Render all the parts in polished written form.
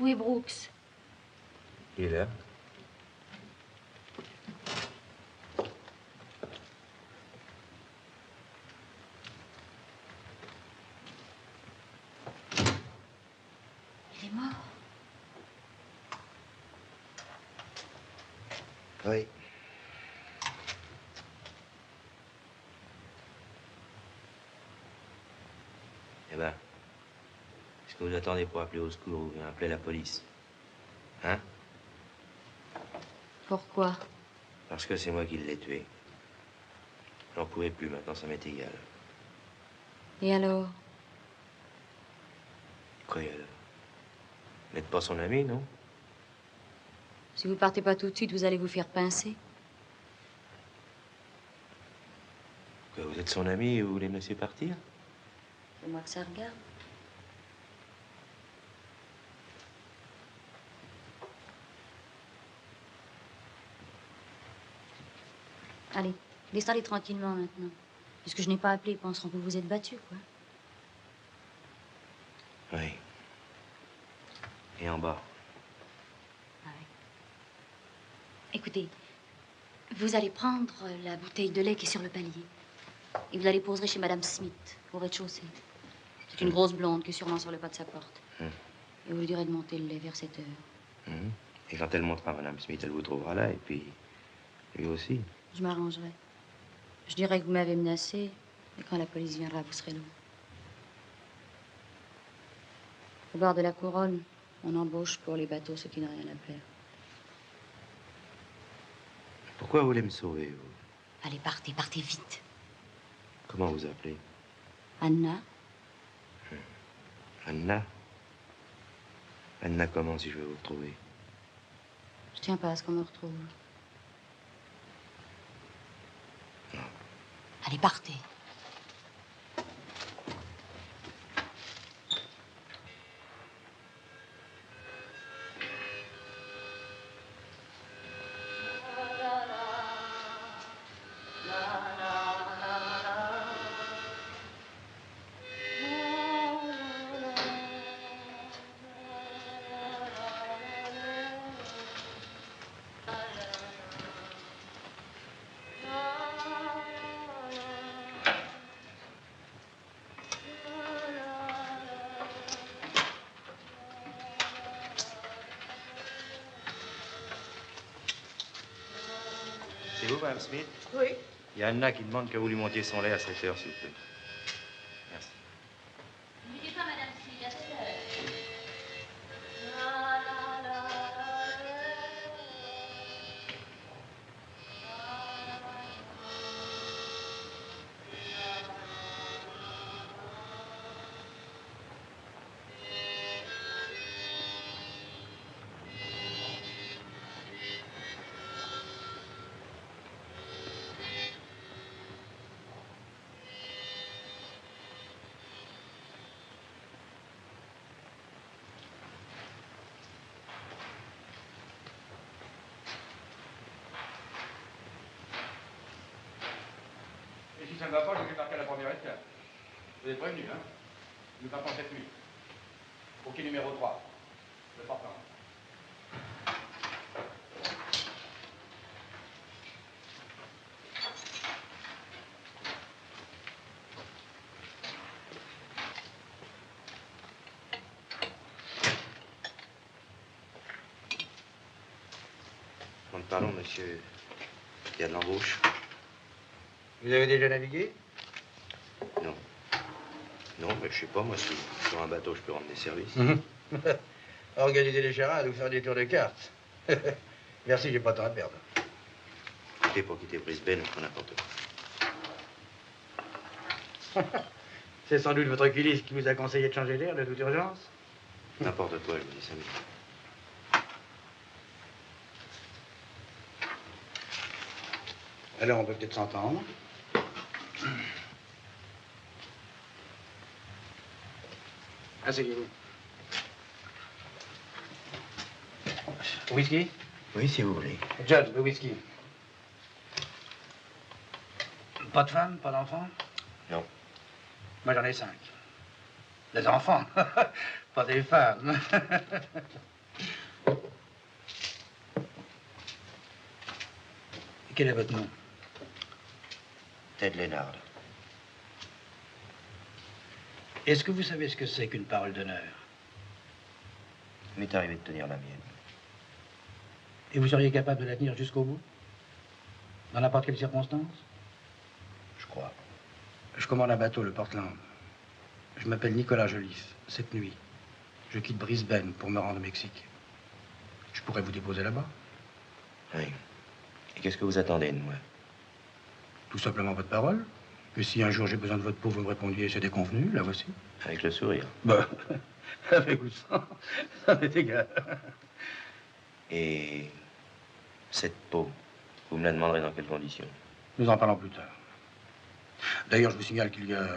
Où est Brooks? Il est là. Il est mort. Oui. Eh ben, est-ce que vous attendez pour appeler au secours ou bien appeler la police? Hein? Pourquoi? Parce que c'est moi qui l'ai tué. J'en pouvais plus, maintenant ça m'est égal. Et alors? Quoi, alors? Vous n'êtes pas son ami, non? Si vous partez pas tout de suite, vous allez vous faire pincer. Quoi, vous êtes son ami et vous voulez me laisser partir? C'est moi que ça regarde. Allez, descendez tranquillement maintenant. Puisque je n'ai pas appelé, ils penseront que vous vous êtes battu, quoi. Oui. Et en bas? Ah oui. Écoutez, vous allez prendre la bouteille de lait qui est sur le palier. Et vous allez poser chez Madame Smith, au rez-de-chaussée. C'est une grosse blonde qui est sûrement sur le pas de sa porte. Et vous lui direz de monter le lait vers 7 heures. Et quand elle montera Madame Smith, elle vous trouvera là, et puis lui aussi. Je m'arrangerai. Je dirai que vous m'avez menacé, et quand la police viendra, vous serez loin. Au bord de la couronne, on embauche pour les bateaux ceux qui n'ont rien à faire. Pourquoi vous voulez me sauver, vous? Allez, partez, partez vite. Comment vous appelez? Anna? Anna? Anna, comment, si je veux vous retrouver? Je tiens pas à ce qu'on me retrouve. Non. Allez, partez. C'est vous, Madame Smith? Oui. Il y a Anna qui demande que vous lui montiez son lait à 7 heures, s'il vous plaît. Merci. N'oubliez pas, Madame Smith, à 7 heures. Et si ça ne va pas, je vais marquer à la première étape. Vous êtes prévenu, hein? Nous partons cette nuit. Au quai numéro 3. Le partant. Pardon, monsieur. Il y a de l'embauche. Vous avez déjà navigué? Non. Non, mais je sais pas, moi, si sur un bateau, je peux rendre des services. Organiser les charades ou faire des tours de cartes. Merci, j'ai pas de temps à perdre. Écoutez, pour quitter Brisbane, on fera n'importe quoi. C'est sans doute votre oculiste qui vous a conseillé de changer d'air de toute urgence. N'importe quoi, je vous dis ça. Alors, on peut peut-être s'entendre. Asseyez-vous. Whisky? Oui, si vous voulez. Judge, le whisky. Pas de femme, pas d'enfant? Non. Moi, j'en ai 5. Des enfants, pas des femmes. Et quel est votre nom? Ted Lennard. Est-ce que vous savez ce que c'est qu'une parole d'honneur? Il m'est arrivé de tenir la mienne. Et vous seriez capable de la tenir jusqu'au bout? Dans n'importe quelle circonstance? Je crois. Je commande un bateau, le Portland. Je m'appelle Nicolas Jolis. Cette nuit, je quitte Brisbane pour me rendre au Mexique. Je pourrais vous déposer là-bas. Oui. Et qu'est-ce que vous attendez de moi? Tout simplement votre parole. Que si un jour j'ai besoin de votre peau, vous me répondiez, c'est déconvenu, la voici. Avec le sourire. Bah, avec ou sans, ça m'est égal. Et cette peau, vous me la demanderez dans quelles conditions? Nous en parlons plus tard. D'ailleurs, je vous signale qu'il y a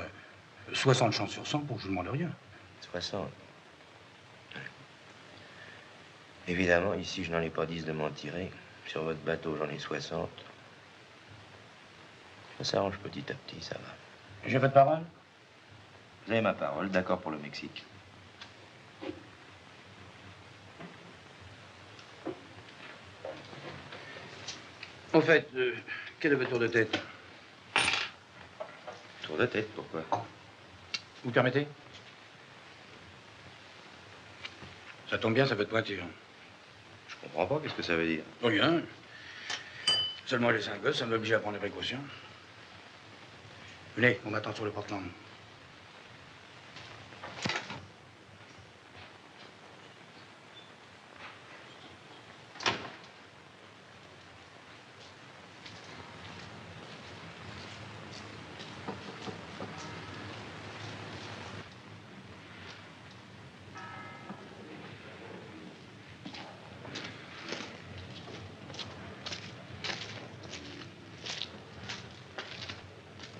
60 chances sur 100 pour que je vous demande rien. 60. Ouais. Évidemment, ici, je n'en ai pas 10 de m'en tirer. Sur votre bateau, j'en ai 60. Ça s'arrange petit à petit, ça va. J'ai votre parole? Vous avez ma parole, d'accord pour le Mexique. En fait, quel est votre tour de tête? Tour de tête, pourquoi? Vous permettez? Ça tombe bien, ça fait de pointure. Je comprends pas, qu'est-ce que ça veut dire? Rien. Seulement j'ai 5 gosses, ça m'oblige à prendre des précautions. Venez, on m'attend sur le Portland.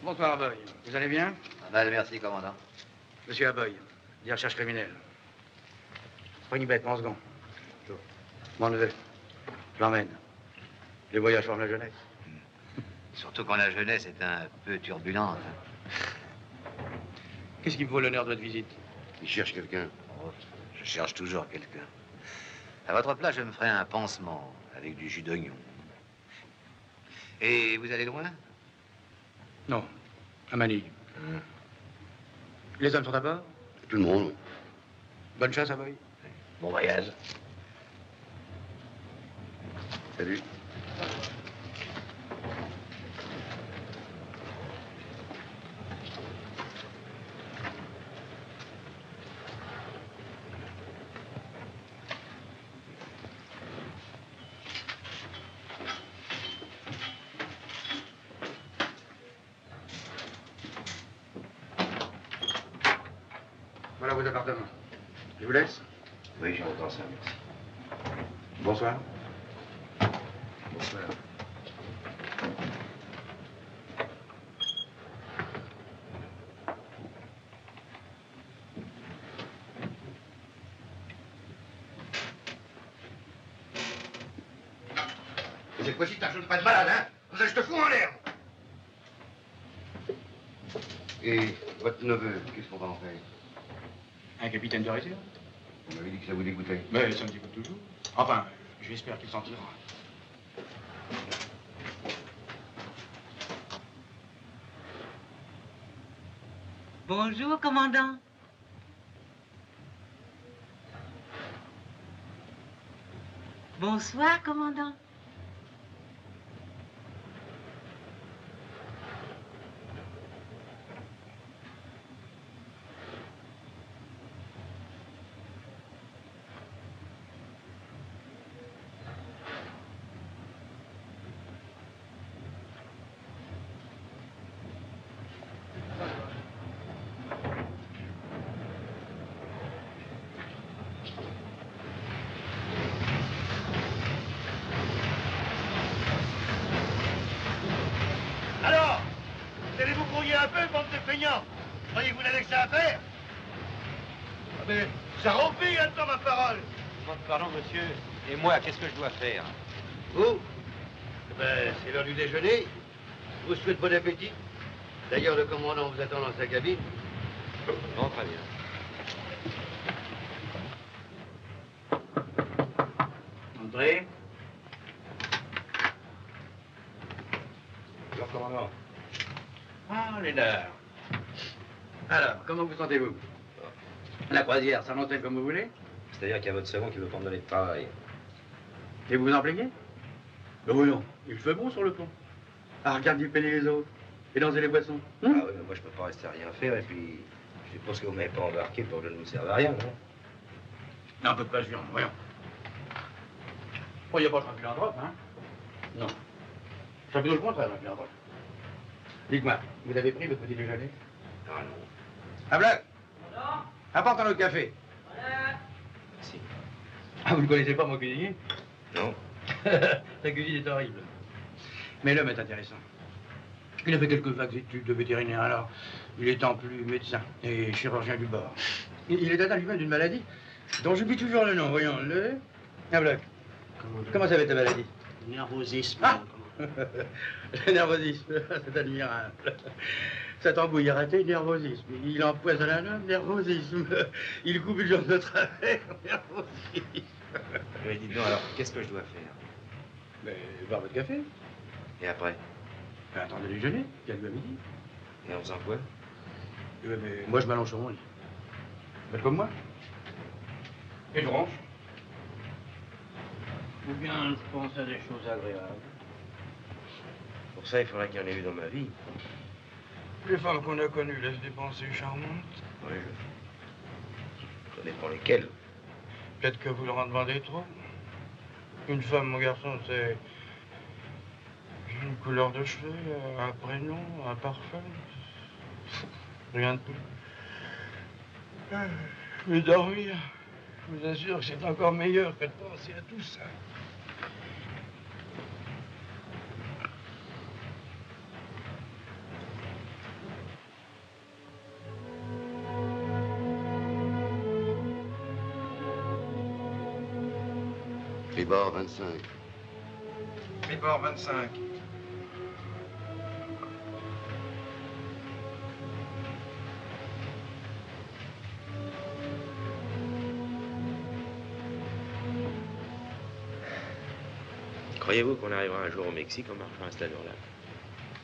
Bonsoir, Aboy. Vous allez bien? Pas mal, merci, commandant. Monsieur Aboy, des recherches criminelles. Springbet, Mansgon. Mon neveu. Je l'emmène. Les voyages forment la jeunesse. Surtout quand la jeunesse est un peu turbulente. Qu'est-ce qui me vaut l'honneur de votre visite? Il cherche quelqu'un. Oh, je cherche toujours quelqu'un. À votre place, je me ferai un pansement avec du jus d'oignon. Et vous allez loin? Non, à Manille. Les hommes sont à bord? Tout le monde, oui. Bonne chasse, Aboy. Bon voyage. Salut. Voilà vos appartements. Je vous laisse. Oui, j'ai autant ça, merci. Bonsoir. Bonsoir. Et cette fois-ci, t'ajoutes pas de malade, hein? Comme ça, je te fous en l'air. Et votre neveu, qu'est-ce qu'on va en faire? Un capitaine de réserve? Vous m'avez dit que ça vous dégoûtait. Mais ça me dégoûte toujours. Enfin, j'espère qu'il s'en tirera. Bonjour, commandant. Bonsoir, commandant. Alors, vous allez vous grouiller un peu, bande de feignants. Croyez que vous n'avez que ça à faire? Ah mais, ça rompit, attends ma parole. Pardon, monsieur. Et moi, qu'est-ce que je dois faire? Vous? Eh ben, c'est l'heure du déjeuner. Je vous souhaite bon appétit. D'ailleurs, le commandant vous attend dans sa cabine. Bon, très bien. Entrez. commandant. Ah, Lénard. Alors, comment vous sentez-vous? La croisière s'annonce comme vous voulez? C'est-à-dire qu'il y a votre second qui veut prendre de l'aide de travail. Et vous vous en plaignez? Ben oui, non. Il fait bon sur le pont. À regarder peiner les autres et danser les boissons. Ah oui, mais moi je peux pas rester à rien faire et puis je suppose que vous m'avez pas embarqué pour que je ne vous serve à rien, non? Non, un peu de patience, voyons. Oh, il n'y a pas de philanthrope, hein? Non. C'est plutôt le contraire, un philanthrope. Dites-moi, vous avez pris votre petit déjeuner? Ah non. Ah, Black! Apporte un autre café. Merci. Ah, vous ne connaissez pas mon cuisinier? Non. Sa cuisine est horrible. Mais l'homme est intéressant. Il a fait quelques vagues études de vétérinaire, alors il est en plus médecin et chirurgien du bord. Il est atteint lui-même d'une maladie dont j'oublie toujours le nom, voyons. Ah, Black. Comment ça va ta maladie? Nervosisme. Ah. Le nervosisme, c'est admirable. Ça t'embouille à rater, nervosisme. Il empoisonne un homme, nervosisme. Il coupe une jambe de travers, nervosisme. Mais dites donc, alors, qu'est-ce que je dois faire? Mais boire votre café. Et après? Attendez le déjeuner, il y a lieu à midi. Et en faisant quoi? Mais moi, je m'allonge sur mon lit. Faites comme moi. Et je ronge. Ou bien je pense à des choses agréables. Pour ça, il faudrait qu'il y en ait eu dans ma vie. Les femmes qu'on a connues laissent des pensées charmantes. Oui, ça dépend lesquelles. Peut-être que vous leur en demandez trop. Une femme, mon garçon, c'est une couleur de cheveux, un prénom, un parfum. Rien de plus. Mais dormir, je vous assure que c'est encore meilleur que de penser à tout ça. Tribord 25. Tribord 25. Croyez-vous qu'on arrivera un jour au Mexique en marchant à cette allure-là?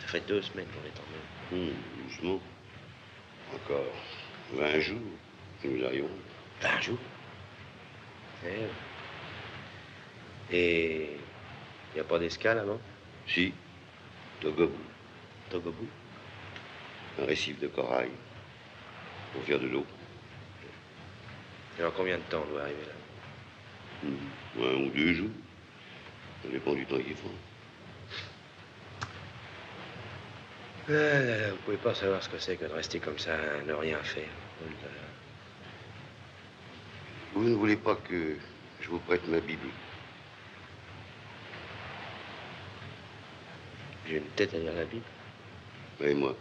Ça fait 2 semaines qu'on est en mer. Doucement. Encore 20 jours, nous arrivons. 20 jours? Et il n'y a pas d'escale avant? Si, Togobu. Togobu? Un récif de corail pour faire de l'eau. Et en combien de temps on doit arriver là? 1 ou 2 jours. Ça dépend du temps qu'il faut. Vous pouvez pas savoir ce que c'est que de rester comme ça, ne rien faire. Vous ne voulez pas que je vous prête ma Bible? J'ai une tête à lire la Bible. Et moi?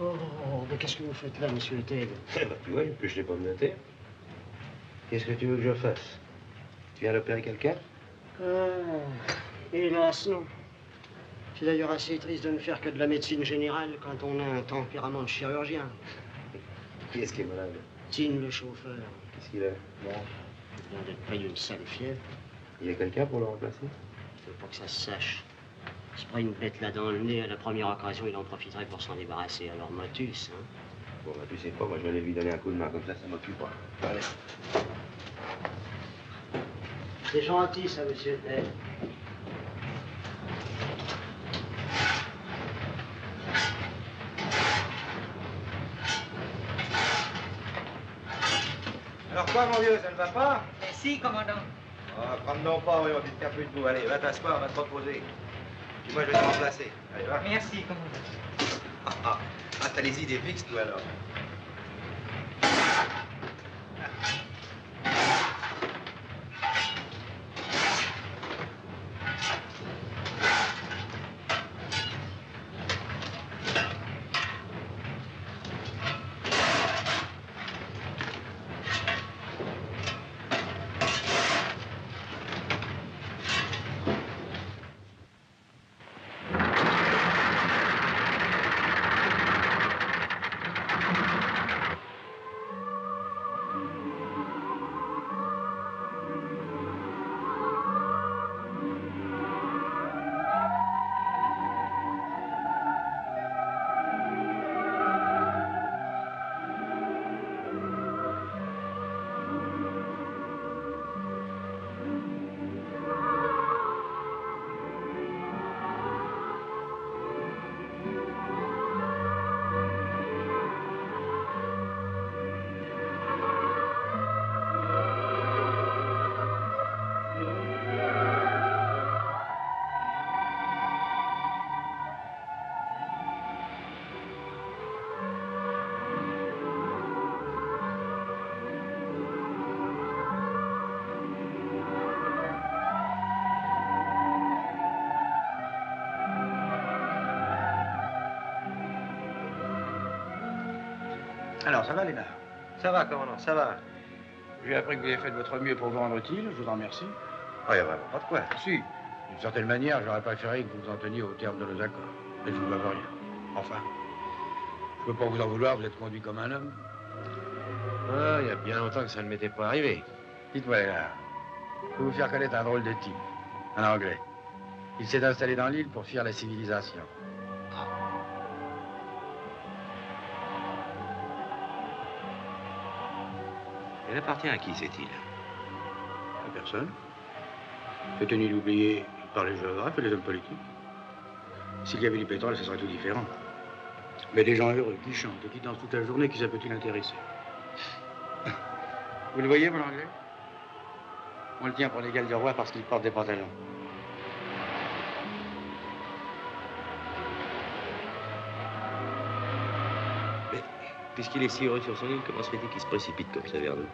Oh, mais qu'est-ce que vous faites là, monsieur Ted? Eh ben, tu vois, je n'ai pas me noter. Qu'est-ce que tu veux que je fasse? Tu viens d'opérer quelqu'un? Hélas, non. C'est d'ailleurs assez triste de ne faire que de la médecine générale quand on a un tempérament de chirurgien. Qui est-ce qui est malade? Tine, le chauffeur. Qu'est-ce qu'il a? Bon, il vient d'être pris d'une sale fièvre. Il y a quelqu'un pour le remplacer? Il faut pas que ça se sache. Il se prend une bête là dans le nez, à la première occasion, il en profiterait pour s'en débarrasser. Alors, motus, hein. Bon, bah, tu sais pas, moi je vais aller lui donner un coup de main, comme ça m'occupera. Allez. C'est gentil, ça, monsieur Ted. Quoi, mon vieux, ça ne va pas? Si, commandant. Ah, prends donc pas, voyons, tu te plus debout. Allez, va t'asseoir, va te reposer. Puis moi, je vais te remplacer. Allez, va. Merci, commandant. Ah, t'as les idées fixes, toi, alors. Alors, ça va, Lénard? Ça va, commandant, ça va. J'ai appris que vous avez fait de votre mieux pour vous rendre utile, je vous en remercie. Oh, y a vraiment pas de quoi. Si, d'une certaine manière, j'aurais préféré que vous vous en teniez au terme de nos accords. Mais je ne vous dois rien. Enfin, je peux pas vous en vouloir, vous êtes conduit comme un homme. Ah, il y a bien longtemps que ça ne m'était pas arrivé. Dites-moi, Lénard, je peux vous faire connaître un drôle de type, un Anglais. Il s'est installé dans l'île pour fuir la civilisation. Elle appartient à qui, cette île? À personne. C'est une île oubliée par les géographes et les hommes politiques. S'il y avait du pétrole, ce serait tout différent. Mais des gens heureux, qui chantent et qui dansent toute la journée, qui ça peut-il intéresser? Vous le voyez, mon Anglais? On le tient pour l'égal du roi parce qu'il porte des pantalons. Mais, puisqu'il est si heureux sur son île, comment se fait-il qu'il se précipite comme ça vers nous?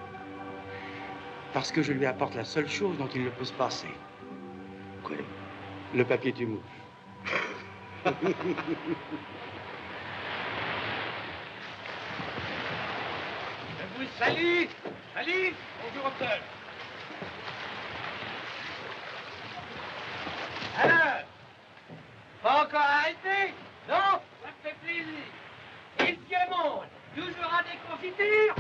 Parce que je lui apporte la seule chose dont il ne peut se passer. Quoi? Le papier tu mouches. Je vous salue. Salut. Bonjour, docteur. Alors, pas encore arrêté? Non, ça me fait plaisir. Et le vieux monde, toujours à des confitures?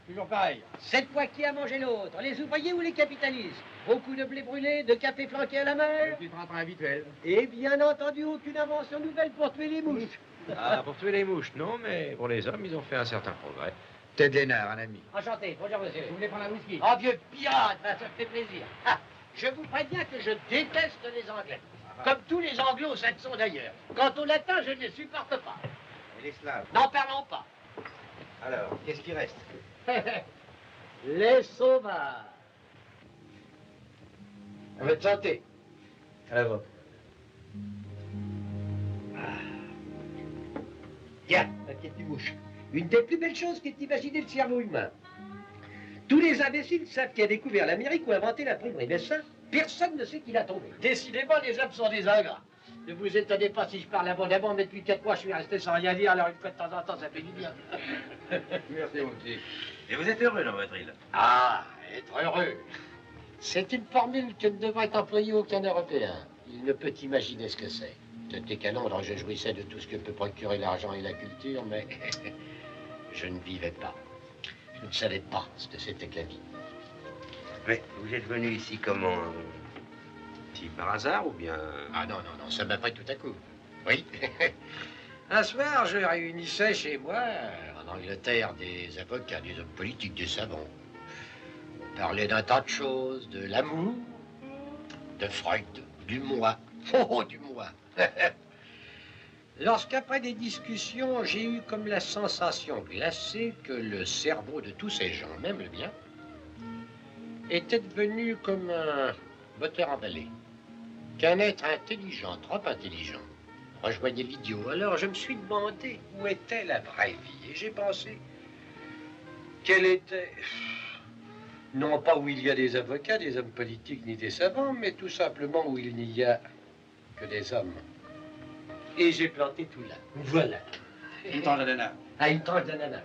Toujours pareil. Cette fois, qui a mangé l'autre? Les ouvriers ou les capitalistes? Beaucoup de blé brûlé, de café flanqué à la mer? Le petit train habituel. Et bien entendu, aucune invention nouvelle pour tuer les mouches. Ah, pour tuer les mouches, non, mais pour les hommes, ils ont fait un certain progrès. Ted Lénard, un ami. Enchanté, bonjour monsieur. Vous voulez prendre un whisky? Oh, vieux pirate, ça me fait plaisir. Ah, je vous préviens que je déteste les Anglais. Comme tous les anglo-saxons d'ailleurs. Quant au latin, je ne les supporte pas. Et les Slaves? N'en parlons pas. Alors, qu'est-ce qui reste? Les sauvages. À votre santé. À la vôtre. Tiens, la petite mouche. Une des plus belles choses qu'ait imaginé le cerveau humain. Tous les imbéciles savent qui a découvert l'Amérique ou inventé l'imprimerie, mais ça, personne ne sait qui l'a tombé. Décidément, les hommes sont des ingrats. Ne vous étonnez pas si je parle abondamment, mais depuis 4 mois, je suis resté sans rien dire, alors une fois de temps en temps, ça fait du bien. Merci, mon petit. Et vous êtes heureux dans votre île? Ah, être heureux. C'est une formule que ne devrait employer aucun Européen. Il ne peut imaginer ce que c'est. C'était qu'à Londres, je jouissais de tout ce que peut procurer l'argent et la culture, mais je ne vivais pas. Je ne savais pas ce que c'était que la vie. Mais vous êtes venu ici comment? Si par hasard ou bien? Ah non, non, non, ça m'a pris tout à coup. Oui. Un soir, je réunissais chez moi, en Angleterre, des avocats, des hommes politiques, des savants. On parlait d'un tas de choses, de l'amour, de Freud, du moi. Oh, du moi. Lorsqu'après des discussions, j'ai eu comme la sensation glacée que le cerveau de tous ces gens, même le mien, était devenu comme un moteur à balai. Qu'un être intelligent, trop intelligent, rejoignait l'idiot. Alors je me suis demandé où était la vraie vie. Et j'ai pensé qu'elle était, non pas où il y a des avocats, des hommes politiques, ni des savants, mais tout simplement où il n'y a que des hommes. Et j'ai planté tout là. Voilà. Une tranche d'ananas. Ah, une tranche d'ananas.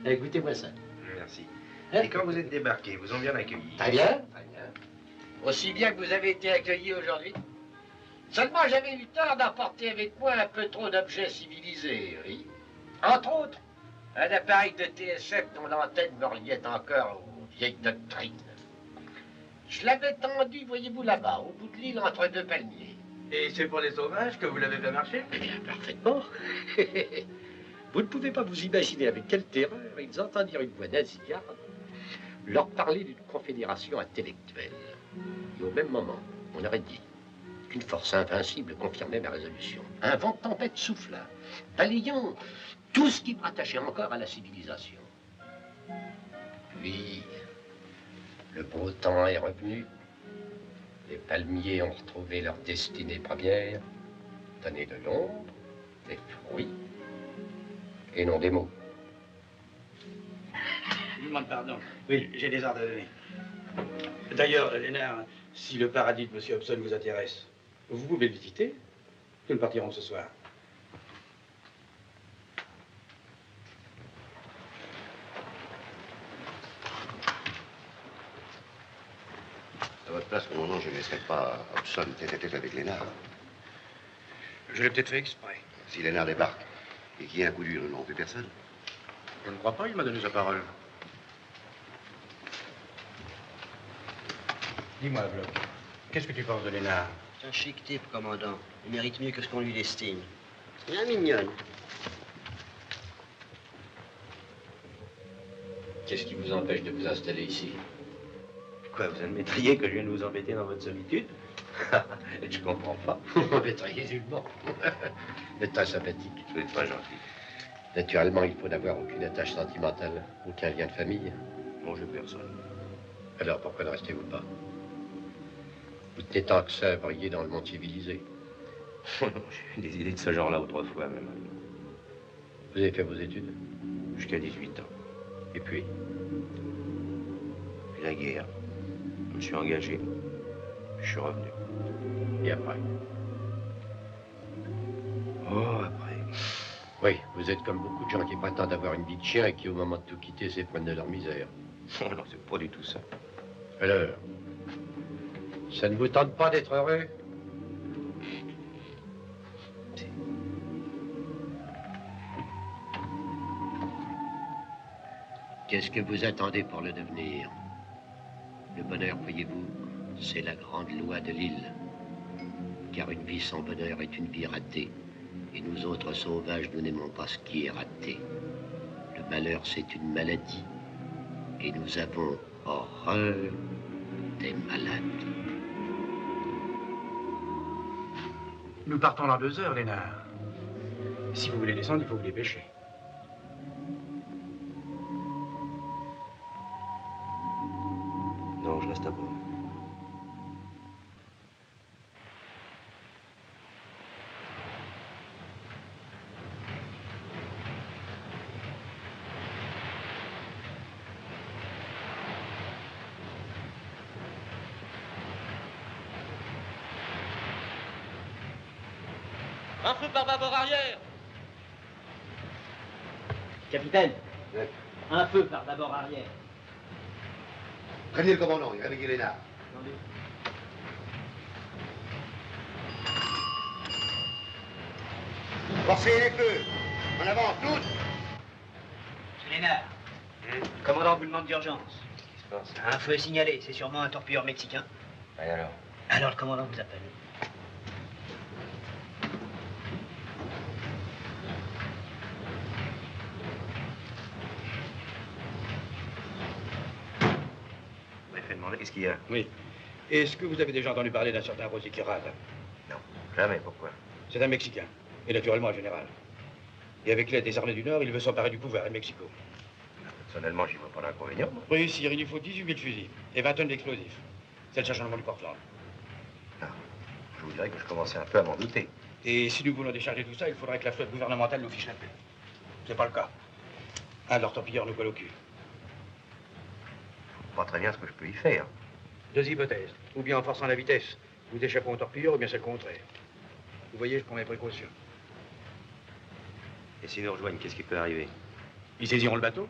Écoutez-moi ça. Merci. Hein? Et quand vous êtes débarqués, vous ont bien accueilli? Très bien, très bien. Aussi bien que vous avez été accueillis aujourd'hui. Seulement, j'avais eu tort d'emporter avec moi un peu trop d'objets civilisés, oui. Entre autres, un appareil de TSF dont l'antenne me reliait encore aux vieilles doctrines. Je l'avais tendu, voyez-vous, là-bas, au bout de l'île, entre deux palmiers. Et c'est pour les sauvages que vous l'avez fait marcher? Eh bien, parfaitement. Vous ne pouvez pas vous imaginer avec quelle terreur ils entendirent une voix nasillarde leur parler d'une confédération intellectuelle. Et au même moment, on aurait dit qu'une force invincible confirmait ma résolution. Un vent de tempête souffla, balayant tout ce qui me rattachait encore à la civilisation. Puis, le beau temps est revenu. Les palmiers ont retrouvé leur destinée première, donner de l'ombre, des fruits, et non des mots. Je vous demande pardon. Oui, j'ai des ordres à donner. D'ailleurs, Lénard, si le paradis de M. Hobson vous intéresse, vous pouvez le visiter. Nous partirons ce soir. À votre place, commandant, je ne laisserai pas Hobson tête-à-tête avec Lénard. Je l'ai peut-être fait exprès. Si Lénard débarque et qu'il y ait un coup dur, nous n'en fait personne. Je ne crois pas, il m'a donné sa parole. Dis-moi, Bloch, qu'est-ce que tu penses de Lénard? C'est un chic type, commandant. Il mérite mieux que ce qu'on lui destine. Bien mignonne. Qu'est-ce qui vous empêche de vous installer ici? Quoi, vous admettriez que je viens de vous embêter dans votre solitude? Je comprends pas. Vous m'êtes nullement. Vous êtes très sympathique. Vous êtes pas gentil. Naturellement, il faut n'avoir aucune attache sentimentale, aucun lien de famille. Bon, je personne. Alors, pourquoi ne restez-vous pas? Vous tenez tant que ça à briller dans le monde civilisé. J'ai eu des idées de ce genre-là autrefois, même. Vous avez fait vos études? Jusqu'à 18 ans. Et puis? Puis la guerre. Je me suis engagé. Je suis revenu. Et après? Oh, après. Oui, vous êtes comme beaucoup de gens qui prétendent avoir une vie de chien et qui, au moment de tout quitter, s'éprennent de leur misère. Oh non, c'est pas du tout ça. Alors, ça ne vous tente pas d'être heureux? Qu'est-ce que vous attendez pour le devenir? Le bonheur, voyez-vous, c'est la grande loi de l'île. Car une vie sans bonheur est une vie ratée. Et nous autres sauvages, nous n'aimons pas ce qui est raté. Le malheur, c'est une maladie. Et nous avons horreur des malades. Nous partons dans 2 heures, Lénard. Si vous voulez descendre, il faut vous dépêcher. Non, je reste à bord. Un feu par bâbord arrière. Capitaine, Ouais. un feu par d'abord arrière. Prévenez le commandant, il réveille Lénard. Attendez. Forcez les feux. En avant, tous. C'est Lénard. Le commandant vous demande d'urgence. Qu'est-ce qui se passe? Un feu est signalé, c'est sûrement un torpilleur mexicain. Et alors? Alors le commandant vous appelle. Vous m'avez fait demander qu'est-ce qu'il y a? Oui. Est-ce que vous avez déjà entendu parler d'un certain Rosy Quirade? Non, jamais. Pourquoi? C'est un Mexicain, et naturellement un général. Et avec l'aide des armées du Nord, il veut s'emparer du pouvoir à Mexico. Personnellement, j'y vois pas d'inconvénient. moi. Oui, sire, il lui faut 18 000 fusils et 20 tonnes d'explosifs. C'est le chargement du Portland. Je vous dirais que je commençais un peu à m'en douter. Et si nous voulons décharger tout ça, il faudrait que la flotte gouvernementale nous fiche la paix. C'est pas le cas. Un de leurs torpilleurs nous colle au cul. Pas très bien ce que je peux y faire. Deux hypothèses. Ou bien en forçant la vitesse, nous échappons au torpilleur, ou bien c'est le contraire. Vous voyez, je prends mes précautions. Et s'ils nous rejoignent, qu'est-ce qui peut arriver? Ils saisiront le bateau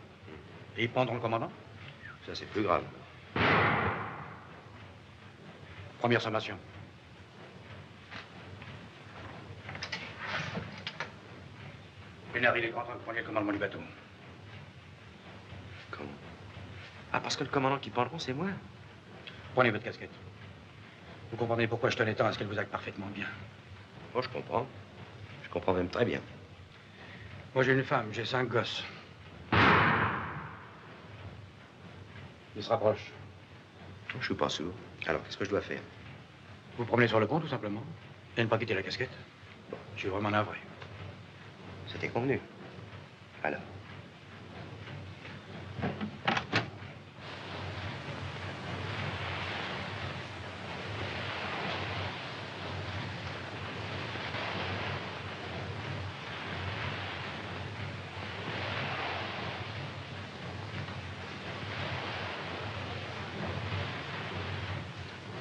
et ils prendront le commandant. Ça, c'est plus grave. Première sommation. Pénard, il est grand temps que vous preniez le commandement du bateau. Comment? Ah, parce que le commandant qui prendront, c'est moi. Prenez votre casquette. Vous comprenez pourquoi je tenais tant à ce qu'elle vous aille parfaitement bien. Moi, je comprends. Je comprends même très bien. Moi, j'ai une femme, j'ai 5 gosses. Ils se rapprochent. Je suis pas sourd. Alors, qu'est-ce que je dois faire? Vous promenez sur le pont, tout simplement. Et ne pas quitter la casquette. Bon, je suis vraiment navré. C'était convenu. Alors.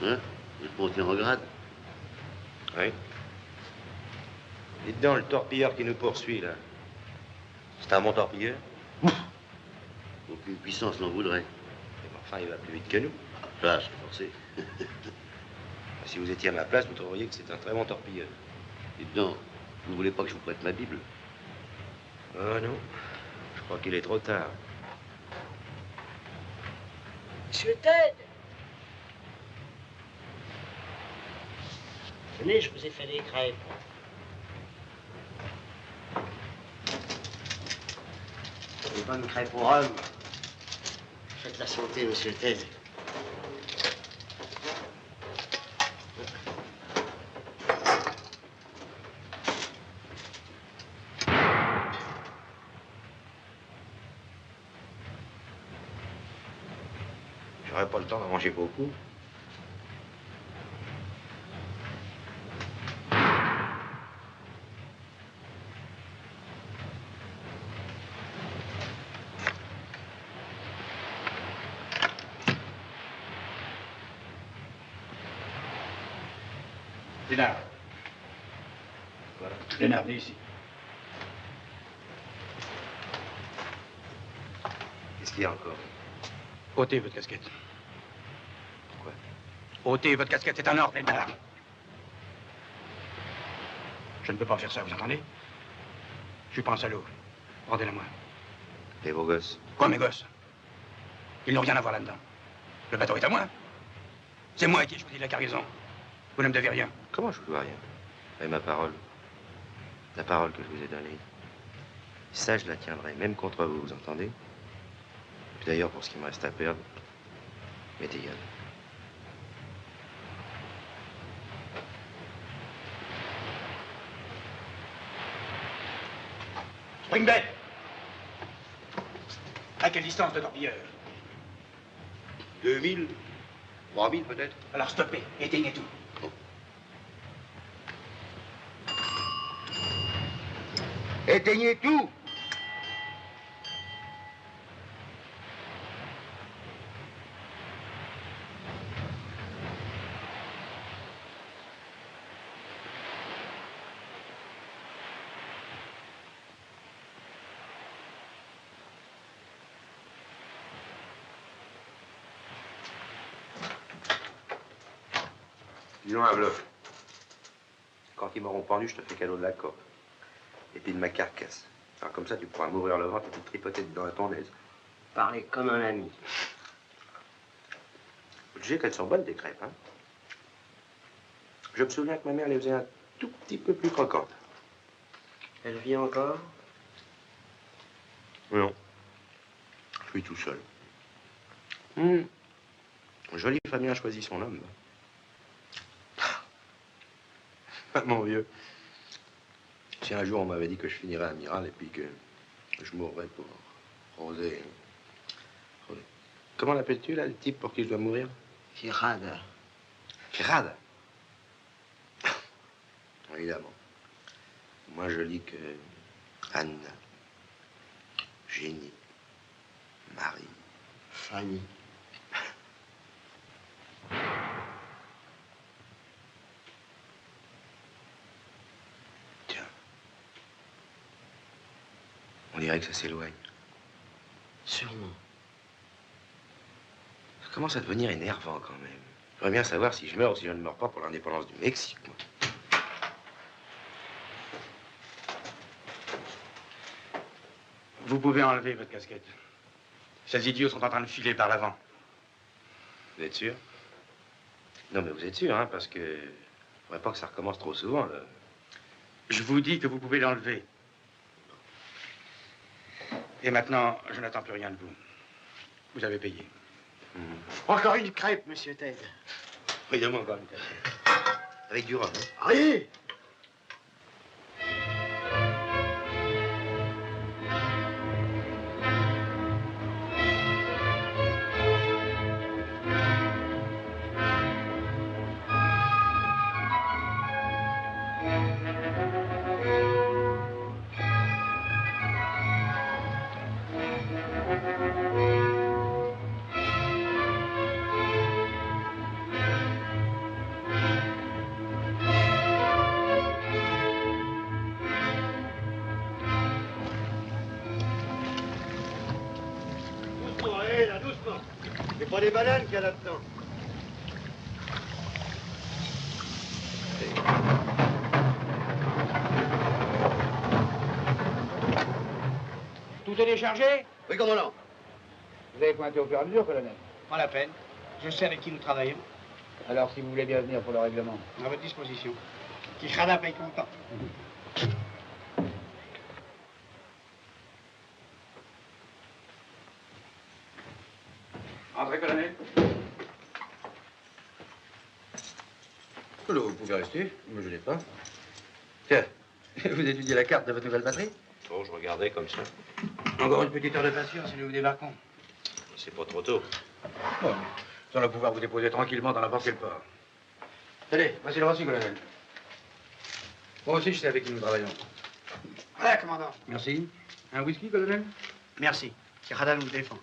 Hein? Vous êtes monté en grade? Oui. Dites donc, le torpilleur qui nous poursuit, là. C'est un bon torpilleur? Aucune puissance n'en voudrait. Mais enfin, il va plus vite que nous. Ça, c'est forcé. Si vous étiez à ma place, vous trouveriez que c'est un très bon torpilleur. Dites donc, vous ne voulez pas que je vous prête ma Bible? Oh non. Je crois qu'il est trop tard. Monsieur Ted! Venez, je vous ai fait des crêpes. Des bonnes crêpes au rhum. Faites la santé, monsieur Ted. J'aurais pas le temps d'en manger beaucoup. Lénard. Voilà. Lénard, venez ici. Qu'est-ce qu'il y a encore? Ôtez votre casquette. Pourquoi? Ôtez votre casquette, c'est un ordre, Lénard. Je ne peux pas faire ça, vous entendez? Je suis pas un salaud. Rendez-la moi. Et vos gosses? Quoi, mes gosses? Ils n'ont rien à voir là-dedans. Le bateau est à moi. C'est moi qui ai choisi la cargaison. Vous ne me devez rien. Comment je ne dois rien? Et ma parole? La parole que je vous ai donnée. Ça, je la tiendrai, même contre vous, vous entendez? Puis d'ailleurs, pour ce qui me reste à perdre, mettez gueule. Springback! À quelle distance de torpilleur? 2000? 3000 peut-être? Alors stoppez, éteignez tout. Éteignez tout! Disons un bluff. Quand ils m'auront pendu, je te fais cadeau de la corde. Et puis de ma carcasse. Alors comme ça, tu pourras m'ouvrir le ventre et te tripoter dedans à ton aise. Parlez comme un ami. Faut dire qu'elles sont bonnes, tes crêpes, hein? Je me souviens que ma mère les faisait un tout petit peu plus croquantes. Elle vit encore? Non. Je suis tout seul. Jolie famille a choisi son homme. Mon vieux. Si un jour on m'avait dit que je finirais amiral et puis que je mourrais pour Rosé, Comment l'appelles-tu, là, le type pour qui je dois mourir? Firad. Firad? Évidemment. Moi, je lis que Anna, Jenny, Marie, Fanny. Tiens. On dirait que ça s'éloigne. Sûrement. Ça commence à devenir énervant quand même. J'aimerais bien savoir si je meurs ou si je ne meurs pas pour l'indépendance du Mexique, moi. Vous pouvez enlever votre casquette. Ces idiots sont en train de filer par l'avant. Vous êtes sûr? Non, mais vous êtes sûr, hein, parce que... faudrait pas que ça recommence trop souvent, là. Je vous dis que vous pouvez l'enlever. Et maintenant, je n'attends plus rien de vous. Vous avez payé. Encore une crêpe, monsieur Ted. Oui, donne-moi encore une crêpe. Avec du rhum, hein? Allez! Pas des bananes qu'il y a là-dedans. Tout est déchargé? Oui, commandant. Vous avez pointé au fur et à mesure, colonel? Pas la peine. Je sais avec qui nous travaillons. Alors, si vous voulez bien venir pour le règlement. À votre disposition. Qui sera paye content. Entrez, colonel. Vous pouvez rester, ne me gênez pas. Tiens, vous étudiez la carte de votre nouvelle patrie? Bon, je regardais comme ça. Encore une petite heure de patience et nous vous débarquons. C'est pas trop tôt. Bon, nous allons pouvoir vous déposer tranquillement dans n'importe quel port. Allez, voici le reçu, colonel. Moi aussi, je sais avec qui nous travaillons. Voilà, commandant. Merci. Un whisky, colonel? Merci. Tirada nous défend.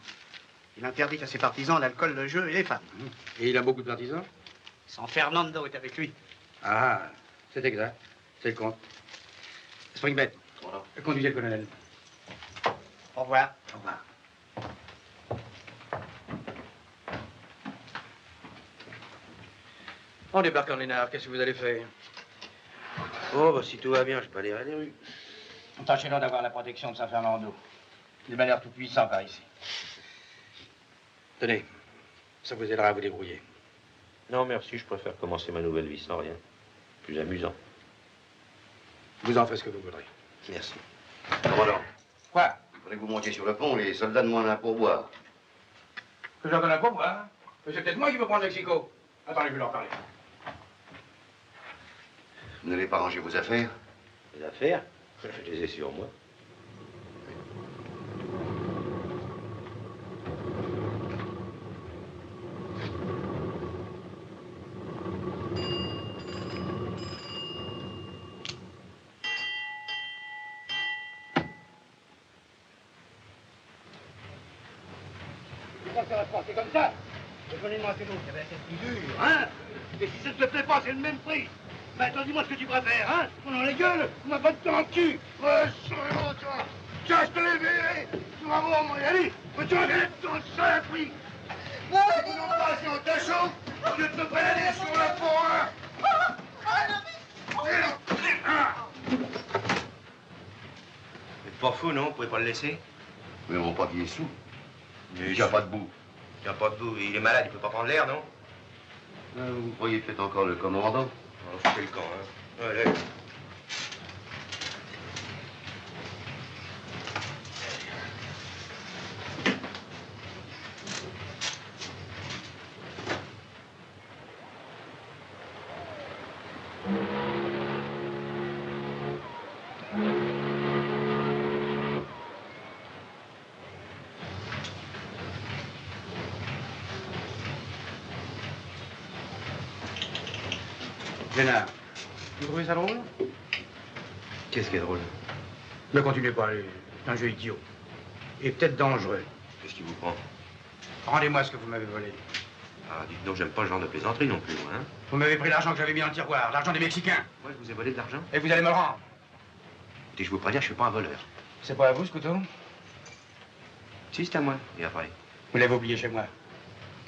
Il interdit à ses partisans l'alcool, le jeu et les femmes. Et il a beaucoup de partisans? San Fernando est avec lui. Ah, c'est exact. C'est le compte. Springbet, conduisez le colonel. Au revoir. Au revoir. On débarque en Lénard, qu'est-ce que vous allez faire? Oh, bah, si tout va bien, je balayerai les rues. Tâchez-donc d'avoir la protection de San Fernando. Il m'a l'air tout puissant par ici. Tenez, ça vous aidera à vous débrouiller. Non, merci, je préfère commencer ma nouvelle vie sans rien. Plus amusant. Vous en faites ce que vous voudrez. Merci. Commandant. Quoi? Il faudrait que vous montiez sur le pont, les soldats demandent un pourboire. Que j'en donne un pourboire? Mais c'est peut-être moi qui veux prendre Mexico. Attendez, je vais leur parler. Vous n'allez pas ranger vos affaires? Les affaires? Je les ai sur moi. Ça va se passer comme ça. Donnez-moi ces noms, il y avait la tête plus dure, hein? Et si ça ne te plaît pas, c'est le même prix. Maintenant, dis-moi ce que tu préfères, hein? On en la gueule, on m'a pas de temps en cul. Ouais, sûrement, toi. Tiens, je te l'ai verré. Tu vas voir, mon allez. Mais tu regardes ton seul prix. Non, pas si on t'achauffe, au lieu de te balader sur le pont, hein? Vous êtes pas fou, non? Vous pouvez pas le laisser? Mais mon papier est sous. Mais Il n'y a pas de bout. Il n'y a pas de bout. Il est malade, il peut pas prendre l'air, non? Vous croyez peut-être encore le commandant? On fait le camp, hein. Allez. Lénard, vous trouvez ça drôle? Qu'est-ce qui est drôle? Ne continuez pas, c'est un jeu idiot. Et peut-être dangereux. Qu'est-ce qui vous prend? Rendez-moi ce que vous m'avez volé. Ah, dites donc, j'aime pas le genre de plaisanterie non plus, moi, hein. Vous m'avez pris l'argent que j'avais mis dans le tiroir, l'argent des Mexicains. Moi, je vous ai volé de l'argent? Et vous allez me le rendre. Écoutez, je vous préviens, je suis pas un voleur. C'est pas à vous, ce couteau? Si, c'est à moi. Et après? Vous l'avez oublié chez moi.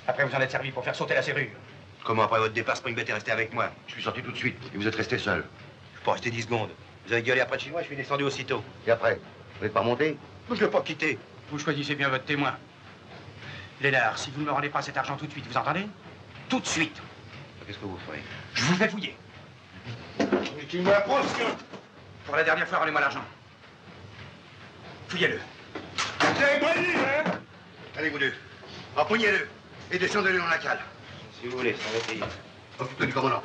Après, vous en êtes servi pour faire sauter la serrure. Comment, après votre départ, Springbet est resté avec moi? Je suis sorti tout de suite, et vous êtes resté seul. Je suis pas resté 10 secondes. Vous avez gueulé après de chez moi, je suis descendu aussitôt. Et après? Vous n'êtes pas remonté? Moi, je l'ai pas quitté. Vous choisissez bien votre témoin. Lénard, si vous ne me rendez pas cet argent tout de suite, vous entendez? Tout de suite. Qu'est-ce que vous ferez? Je vous fais fouiller. Tu m'approches, Pour la dernière fois, rendez-moi l'argent. Fouillez-le. vous avez pas dit, hein? Allez, vous deux. Empoignez-le et descendez-le dans la cale. Si vous voulez, sans votre pays. Occupez du commandant.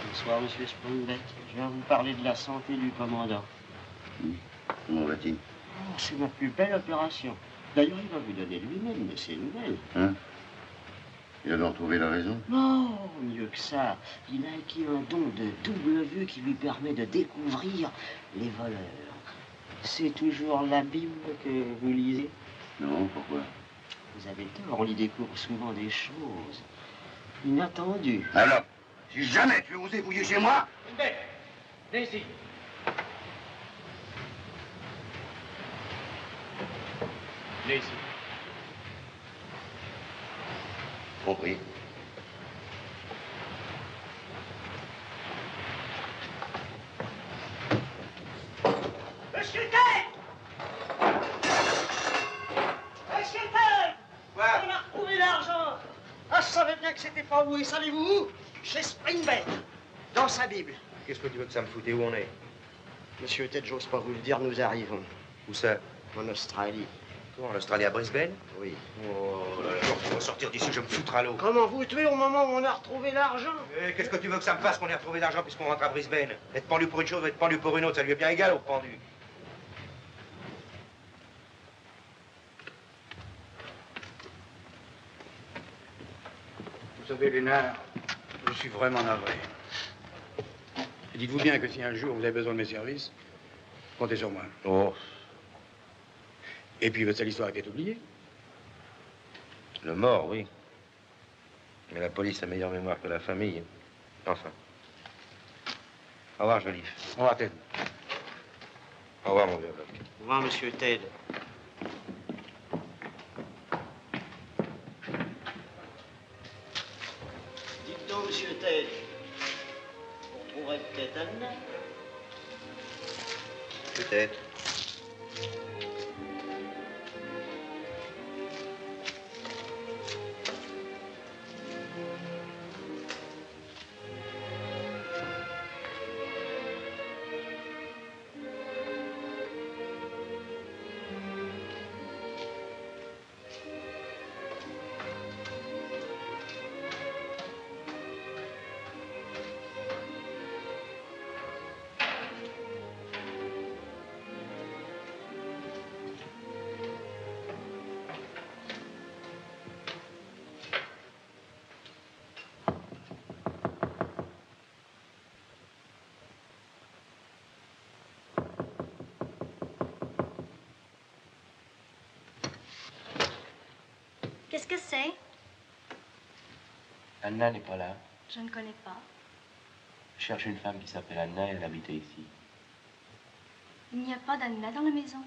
Bonsoir, monsieur Springbet. Je viens vous parler de la santé du commandant. Comment va-t-il? Oh, c'est ma plus belle opération. D'ailleurs, il va vous donner lui-même de ses nouvelles. Hein? Il a donc trouvé la raison? Non, mieux que ça. Il a acquis un don de double vue qui lui permet de découvrir les voleurs. C'est toujours la Bible que vous lisez? Non, pourquoi? Vous avez tort, on y découvre souvent des choses inattendues. Alors, si jamais tu osais fouiller chez moi... Viens ici. Viens ici. Compris. Monsieur Ted! Monsieur Ted! Quoi? On a retrouvé l'argent! Ah, je savais bien que c'était pas vous. Et savez-vous où? Chez Springbet, dans sa Bible. Qu'est-ce que tu veux que ça me foute? Et où on est? Monsieur Ted, j'ose pas vous le dire, nous arrivons. Où ça? En Australie. Quoi, en Australie, à Brisbane? Oui. Oh là là, je vais sortir d'ici, je vais me foutre à l'eau. Comment vous tuez au moment où on a retrouvé l'argent? Qu'est-ce que tu veux que ça me fasse qu'on ait retrouvé l'argent puisqu'on rentre à Brisbane? Être pendu pour une chose ou être pendu pour une autre, ça lui est bien égal au pendu. Vous savez, Lénard, je suis vraiment navré. Et dites-vous bien que si un jour vous avez besoin de mes services, comptez sur moi. Oh, Et puis votre sale histoire était oubliée. le mort, oui. Mais la police a meilleure mémoire que la famille. Enfin. Au revoir, Joliffe. Au revoir, Ted. Au revoir, mon vieux Bloc. Au revoir, monsieur Ted. Dites donc, monsieur Ted, on pourrait peut-être Anna. Peut-être. Qu'est-ce que c'est? Anna n'est pas là. Je ne connais pas. Je cherche une femme qui s'appelle Anna et elle habitait ici. Il n'y a pas d'Anna dans la maison.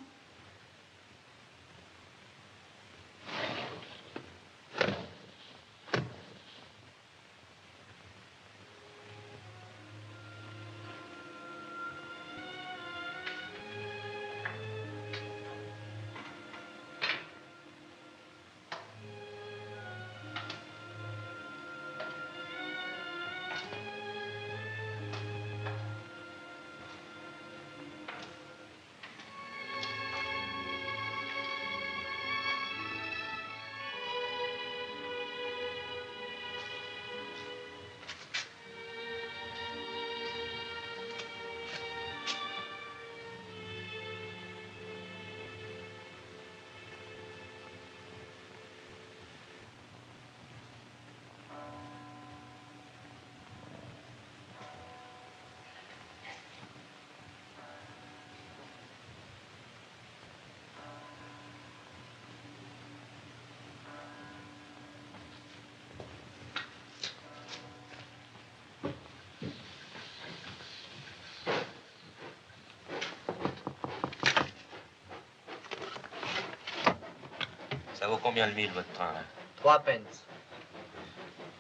Ça vaut combien le mille, votre train, là? 3 pence.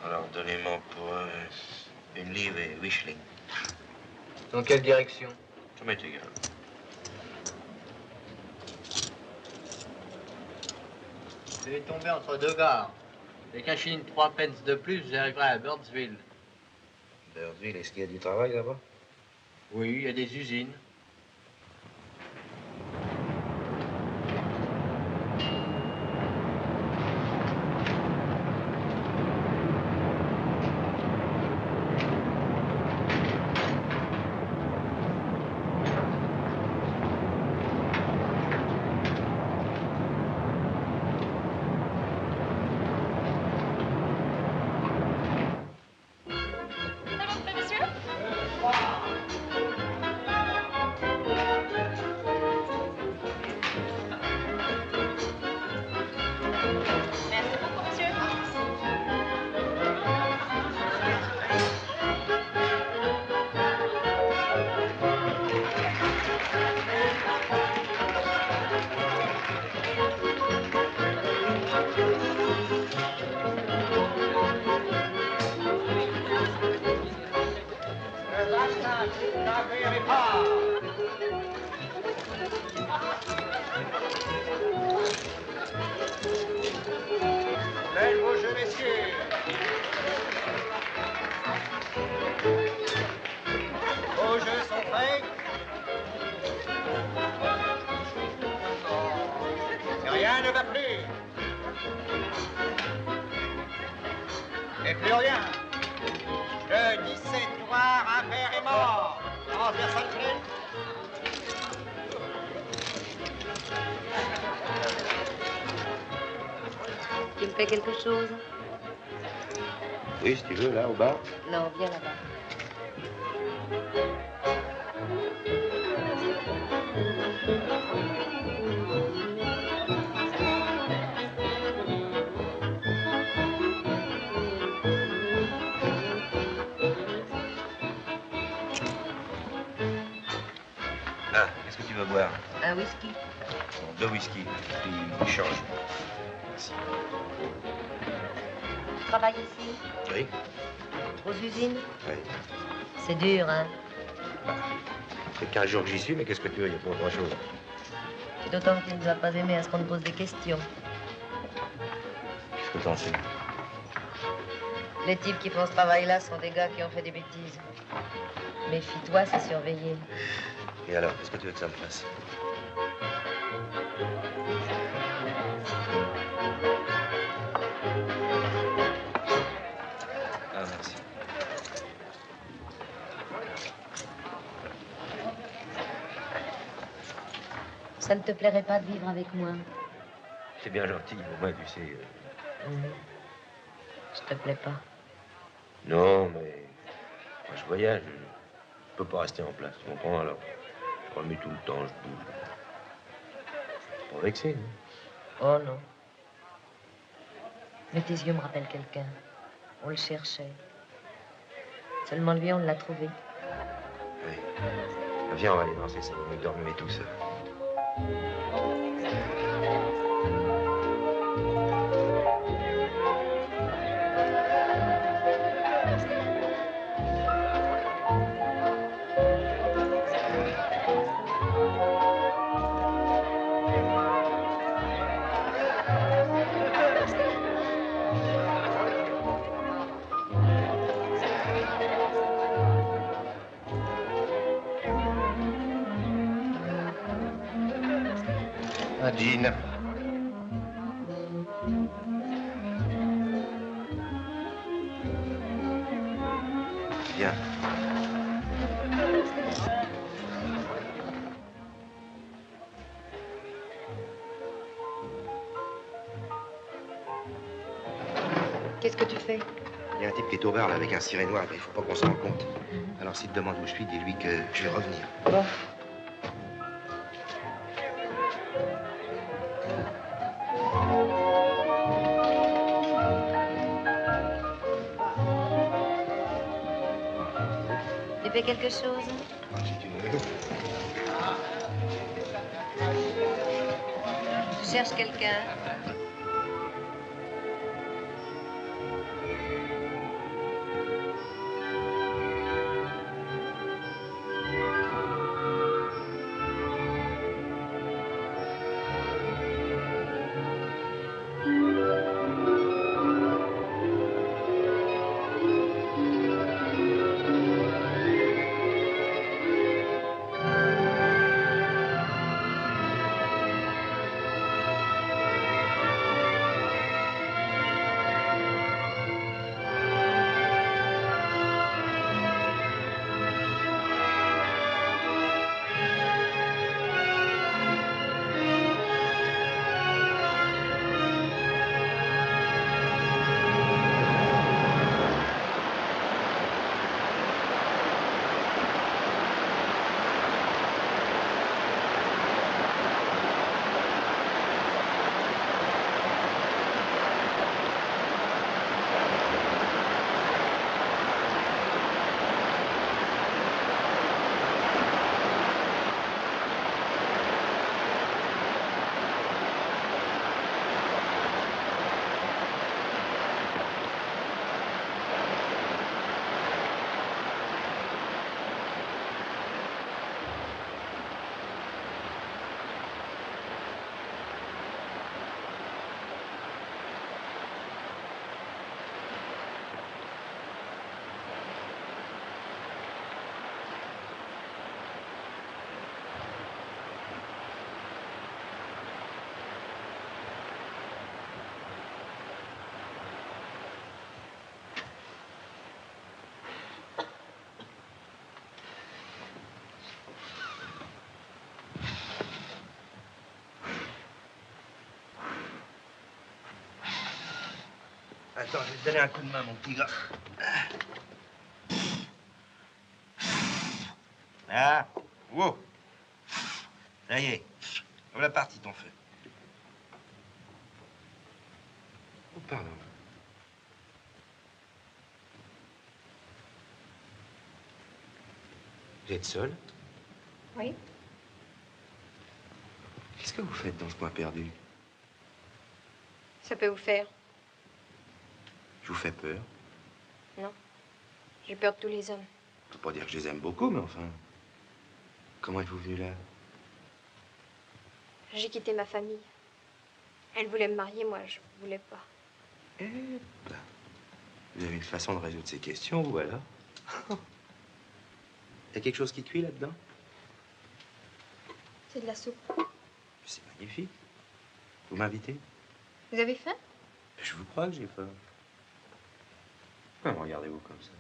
Alors, donnez-moi pour une livre et 8 shillings. Dans quelle direction? Ça m'est égal. Je vais tomber entre deux gares. Avec un shilling 3 pence de plus, j'arriverai à Birdsville. Birdsville, est-ce qu'il y a du travail là-bas? Oui, il y a des usines. Belle vos jeux, messieurs. Vos jeux sont prêts. Rien ne va plus. Et plus rien. Le 17 noir, un père est mort. Transversal clé. Tu me fais quelque chose? Oui, si tu veux, là, au bar. Non, viens là-bas. Ah, qu'est-ce que tu veux boire? Un whisky. Bon, 2 whisky, puis change. Merci. Tu travailles ici? Oui? Aux usines? Oui. C'est dur, hein? C'est 15 jours que j'y suis, mais qu'est-ce que tu veux, il n'y a pas grand-chose. C'est d'autant que tu ne nous as pas aimé à ce qu'on te pose des questions. Qu'est-ce que t'en sais? Les types qui font ce travail-là sont des gars qui ont fait des bêtises. Méfie-toi, c'est surveillé. Et alors, qu'est-ce que tu veux que ça me fasse? Ah, merci. Ça ne te plairait pas de vivre avec moi? C'est bien gentil, au moins, tu sais. Ça te plaît pas? Non, mais moi, je voyage. Je peux pas rester en place, tu comprends? Alors, je remue tout le temps, je bouge. Pas vexé, non? Oh non. Mais tes yeux me rappellent quelqu'un. On le cherchait. Seulement lui, on l'a trouvé. Oui. Viens, on va aller danser, ça va nous dormir tout ça. Jean. Viens. Qu'est-ce que tu fais? Il y a un type qui est au bar, là, avec un ciré noir, mais il faut pas qu'on s'en rende compte. Alors, s'il te demande où je suis, dis-lui que je vais revenir. Bon. Tu fais quelque chose? Si tu veux. Tu cherches quelqu'un? Attends, je vais te donner un coup de main, mon petit gars. Ah, wow. Ça y est. Voilà parti ton feu. Oh, pardon. Vous êtes seul? Oui. Qu'est-ce que vous faites dans ce coin perdu? Ça peut vous faire. Je vous fais peur. Non. J'ai peur de tous les hommes. Je peux pas dire que je les aime beaucoup, mais enfin... Comment êtes-vous venu là? J'ai quitté ma famille. Elle voulait me marier, moi, je voulais pas. Eh ben, vous avez une façon de résoudre ces questions, vous, alors? Il y a quelque chose qui cuit là-dedans? C'est de la soupe. C'est magnifique. Vous m'invitez? Vous avez faim? Je vous crois que j'ai faim. Pourquoi me regardez-vous comme ça?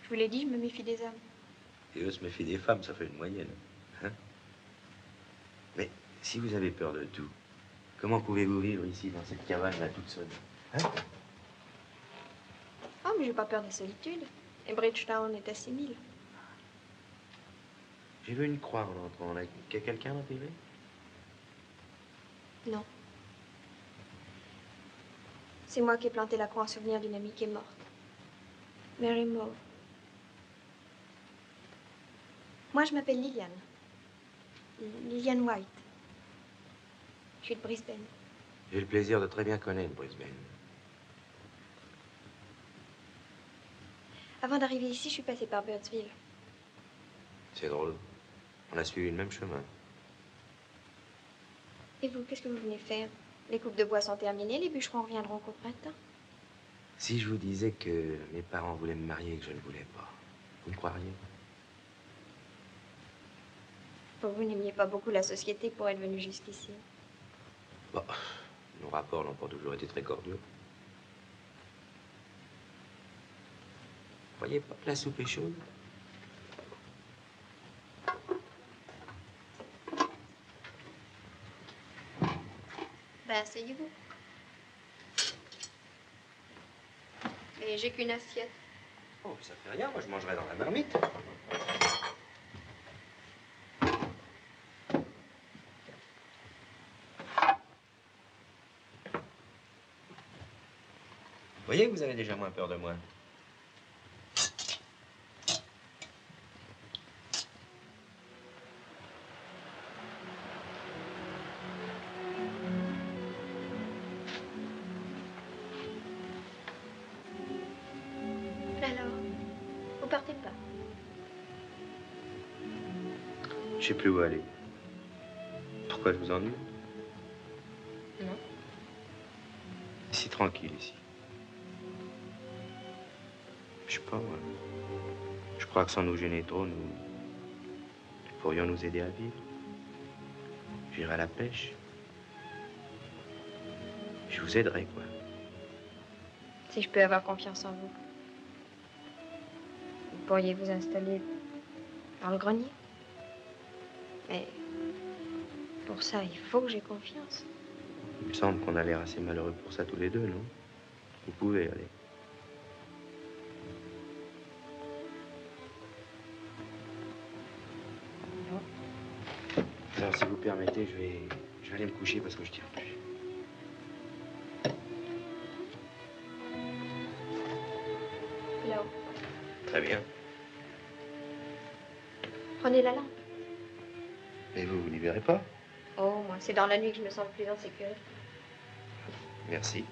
Je vous l'ai dit, je me méfie des hommes. Et eux se méfient des femmes, ça fait une moyenne. Hein? Mais si vous avez peur de tout, comment pouvez-vous vivre ici, dans cette cabane-là, toute seule? Hein? Ah, mais j'ai pas peur de la solitude. Et Bridgetown est à 6000. J'ai vu une croix en entrant. Là. Quelqu'un l'a enterrée? Non. C'est moi qui ai planté la croix en souvenir d'une amie qui est morte. Mary Moore. Moi, je m'appelle Liliane. Liliane White. Je suis de Brisbane. J'ai le plaisir de très bien connaître Brisbane. Avant d'arriver ici, je suis passée par Birdsville. C'est drôle. On a suivi le même chemin. Et vous, qu'est-ce que vous venez faire? Les coupes de bois sont terminées, les bûcherons reviendront qu'au printemps. Si je vous disais que mes parents voulaient me marier et que je ne voulais pas, vous me croiriez? Vous n'aimiez pas beaucoup la société pour être venu jusqu'ici. Bon, nos rapports n'ont pas toujours été très cordiaux. Vous voyez pas que la soupe est chaude? Ben, asseyez-vous. Et j'ai qu'une assiette. Oh, ça fait rien, moi je mangerai dans la marmite. Vous voyez que vous avez déjà moins peur de moi. Alors, vous partez pas? Je sais plus où aller. Pourquoi je vous ennuie? Non. C'est tranquille ici. Je sais pas, moi. Je crois que sans nous gêner trop, nous pourrions nous aider à vivre. J'irai à la pêche. Je vous aiderai, quoi. Si je peux avoir confiance en vous. Vous pourriez vous installer dans le grenier. Mais pour ça, il faut que j'ai confiance. Il me semble qu'on a l'air assez malheureux pour ça tous les deux, non? Vous pouvez aller. Alors, si vous permettez, je vais aller me coucher parce que je tiens plus. Là-haut. Très bien. Prenez la lampe. Mais vous n'y verrez pas? Oh, moi, c'est dans la nuit que je me sens le plus en sécurité. Merci.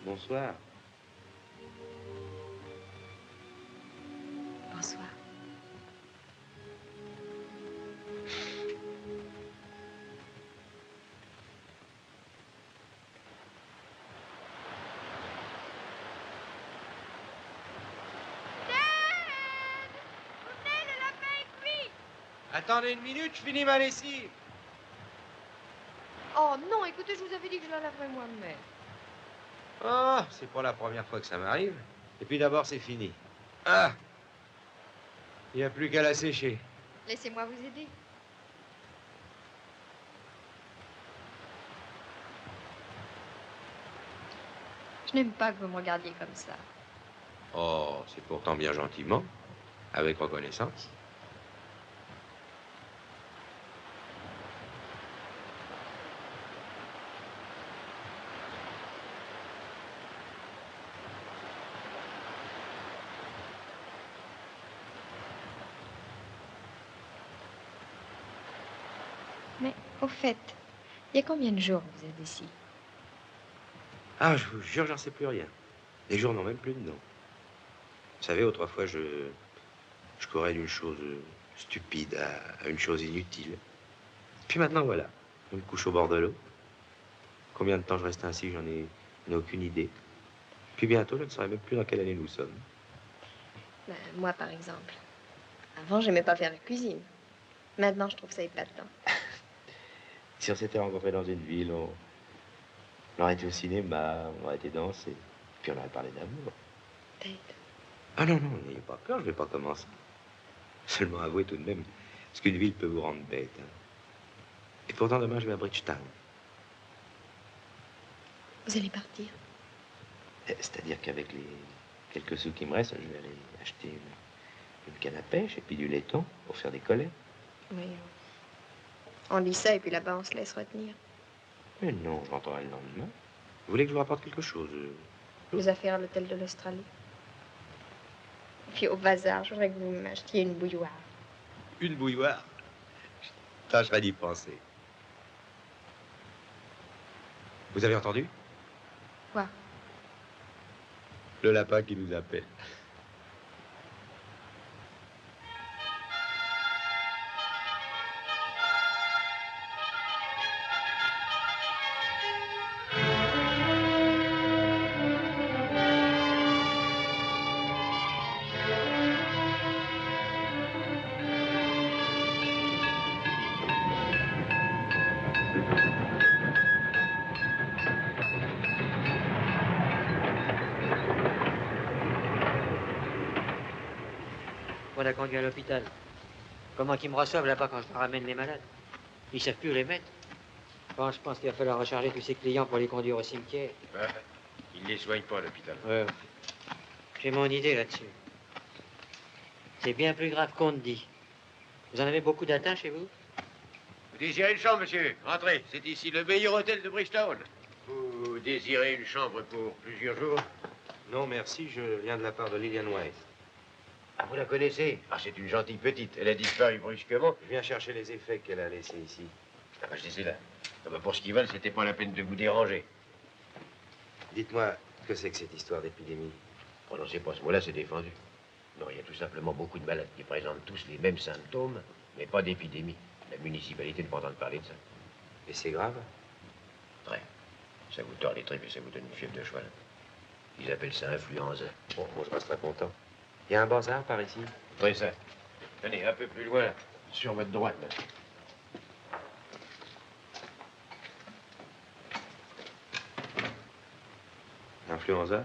Bonsoir. Bonsoir. Attendez une minute, je finis ma lessive. Oh non, écoutez, je vous avais dit que je la laverais moi-même. Oh, c'est pas la première fois que ça m'arrive. Et puis d'abord, c'est fini. Ah! Il n'y a plus qu'à la sécher. Laissez-moi vous aider. Je n'aime pas que vous me regardiez comme ça. Oh, c'est pourtant bien gentiment, avec reconnaissance. Mais au fait, il y a combien de jours que vous êtes ici? Ah, je vous jure, j'en sais plus rien. Les jours n'ont même plus de nom. Vous savez, autrefois, je courais d'une chose stupide à une chose inutile. Puis maintenant, voilà. Je me couche au bord de l'eau. Combien de temps je reste ainsi, j'en ai aucune idée. Puis bientôt, je ne saurais même plus dans quelle année nous sommes. Ben, moi, par exemple. Avant, j'aimais pas faire la cuisine. Maintenant, je trouve ça épatant. Si on s'était rencontrés dans une ville, on aurait été au cinéma, on aurait été danser. Puis on aurait parlé d'amour. Peut-être. Ah non, non, n'ayez pas peur, je vais pas commencer. Seulement avouez tout de même ce qu'une ville peut vous rendre bête. Hein. Et pourtant, demain, je vais à Bridgetown. Vous allez partir? C'est-à-dire qu'avec les quelques sous qui me restent, je vais aller acheter une canne à pêche et puis du laiton pour faire des collets. Oui. On dit ça et puis là-bas, on se laisse retenir. Mais non, je rentrerai le lendemain. Vous voulez que je vous rapporte quelque chose? Les affaires à l'hôtel de l'Australie. Et puis au bazar, je voudrais que vous m'achetiez une bouilloire. Une bouilloire? Je tâcherai d'y penser. Vous avez entendu? Quoi? Le lapin qui nous appelle. On a conduit à l'hôpital. Comment qu'ils me reçoivent là-bas quand je leur ramène les malades? Ils savent plus où les mettre. Bon, je pense qu'il va falloir recharger tous ces clients pour les conduire au cimetière. Ouais, ils ne les soignent pas à l'hôpital. Ouais. J'ai mon idée là-dessus. C'est bien plus grave qu'on ne dit. Vous en avez beaucoup d'atteints chez vous? Vous désirez une chambre, monsieur? Entrez, c'est ici le meilleur hôtel de Bridgetown. Vous désirez une chambre pour plusieurs jours? Non, merci, je viens de la part de Lillian White. Ah, vous la connaissez? Ah, c'est une gentille petite. Elle a disparu brusquement. Je viens chercher les effets qu'elle a laissés ici. Ah, bah, je les ai là. Ah, bah, pour ce qu'ils valent, c'était pas la peine de vous déranger. Dites-moi, que c'est que cette histoire d'épidémie? Prononcez pas ce mot-là, c'est défendu. Non, il y a tout simplement beaucoup de malades qui présentent tous les mêmes symptômes, mais pas d'épidémie. La municipalité ne peut pas entendre parler de ça. Et c'est grave? Très. Ça vous tord les tripes et ça vous donne une fièvre de cheval. Ils appellent ça influenza. Bon, moi je resterai content. Il y a un bazar par ici? Oui, ça. Tenez, un peu plus loin, là. Sur votre droite, là. Influenza?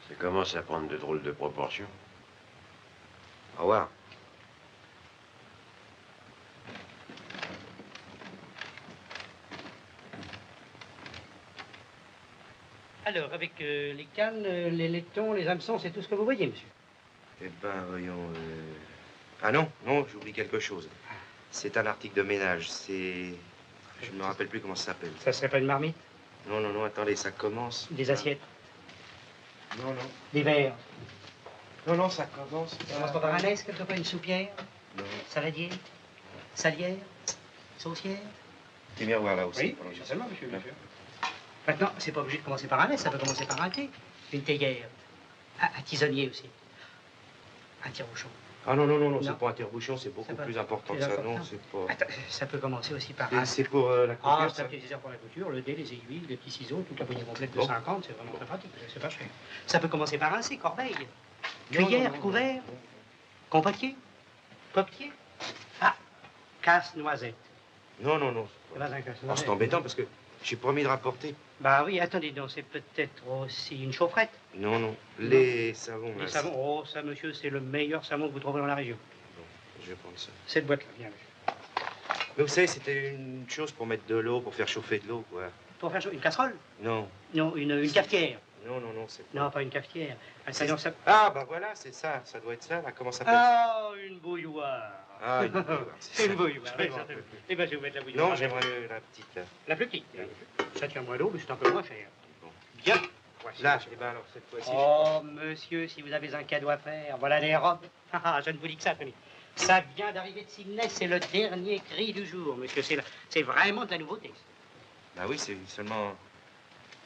Ça commence à prendre de drôles de proportions. Au revoir. Alors, avec les cannes, les laitons, les hameçons, c'est tout ce que vous voyez, monsieur? Eh ben, voyons... Ah non, non, j'oublie quelque chose. C'est un article de ménage, c'est... Je ne me rappelle plus comment ça s'appelle. Ça serait pas une marmite? Non, non, non, attendez, ça commence... Des assiettes? Non, non. Des verres? Non, non, ça commence... Ça commence pas par un S, quelque part, une soupière? Non. Saladier? Salière? Saucière? Des miroirs là aussi. Oui, certainement, monsieur, bien sûr. Maintenant, c'est pas obligé de commencer par un S, ça peut commencer par un T. Une théière. Un tisonnier aussi. Un tire-bouchon. Ah non, non, non, non, c'est pas un tire-bouchon, c'est beaucoup plus important que ça. important. Non, c'est pas... Attends, ça peut commencer aussi par Et un... c'est pour la couture, Ah, c'est ça? un petit pour la couture, le dé, les aiguilles, les petits ciseaux, toute la poignée complète de Bon. 50, c'est vraiment très pratique, c'est pas cher. Ça peut commencer par un C, corbeille. Non, Cuillère, non, non, couvert, compotier. Coquetier? Ah, casse-noisette. Non, non, non. C'est pas un Oh, casse-noisette. c'est embêtant parce que j'ai promis de rapporter. Bah oui, attendez donc, c'est peut-être aussi une chaufferette. Non, non. Les savons. Les là, savons, oh, ça, monsieur, c'est le meilleur savon que vous trouverez dans la région. Bon, je vais prendre ça. Cette boîte-là, bien, monsieur. Mais vous savez, c'était une chose pour mettre de l'eau, pour faire chauffer de l'eau, quoi. Pour faire une casserole? Non. Non, une cafetière. Non, non, non, c'est pas... Non, pas une cafetière. Attends, ça... Ah, bah voilà, c'est ça. Ça doit être ça, là. Comment ça s'appelle? Ah, une bouilloire. Ah, une bouilloire. C'est une bouilloire. Je Oui, m'en ça, rappelle plus. eh bien, je vais vous mettre la bouilloire. Non, j'aimerais la petite, là. La plus petite. Ça tient moins d'eau, mais c'est un peu moins cher. Bon. Bien. Voici, Là, monsieur. eh ben alors, cette fois-ci... Oh, monsieur, si vous avez un cadeau à faire, voilà les robes. Ah, je ne vous dis que ça, tenez. Ça vient d'arriver de Sydney, c'est le dernier cri du jour, monsieur. C'est vraiment de la nouveauté. Bah oui, c'est seulement...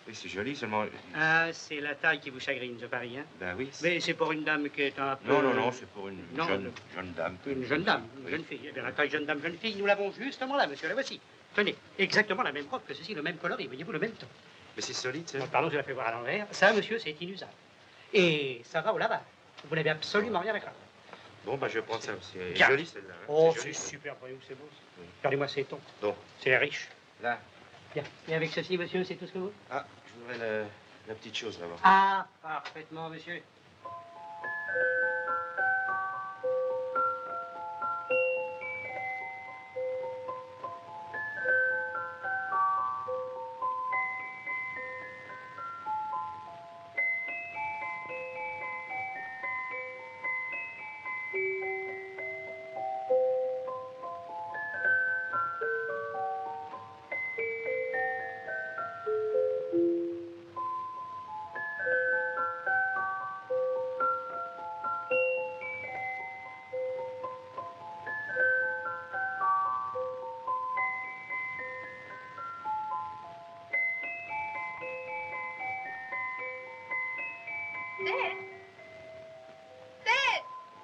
Oui, c'est joli, seulement... Ah, c'est la taille qui vous chagrine, je parie, hein? Bah oui. Mais c'est pour une dame qui est un peu... Non, non, non, c'est pour une Non, jeune dame. Une jeune dame, une Oui. jeune fille. Eh bien, la taille jeune dame, jeune fille, nous l'avons justement là, monsieur, la voici. Tenez, exactement la même robe que ceci, le même coloris, voyez-vous, le même ton. Mais c'est solide, ça. Oh, pardon, je la fais voir à l'envers. Ça, monsieur, c'est inusable. Et ça va au lavage. Vous n'avez absolument rien à craindre. Bon, bah je vais prendre ça aussi. Elle est Bien. jolie, celle-là. hein. Oh, joli, c'est ça. super, voyez-vous, c'est beau. Oui. Regardez-moi ces tons. Bon, C'est riche. là. Bien. Et avec ceci, monsieur, c'est tout ce que vous... Ah, je voudrais la petite chose, là-bas. Ah, parfaitement, monsieur.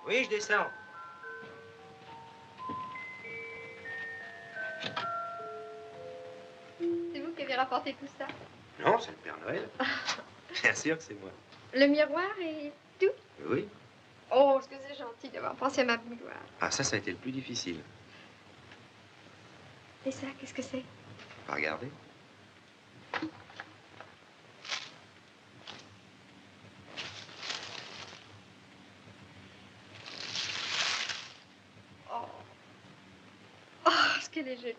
Oui, je descends. C'est vous qui avez rapporté tout ça? Non, c'est le Père Noël. Bien sûr que c'est moi. Le miroir et tout? Oui. Oh, est-ce que c'est gentil d'avoir pensé à ma bouilloire. Ah, ça a été le plus difficile. Et ça, qu'est-ce que c'est? Pas regarder. Oh, est-ce qu'elle est jolie.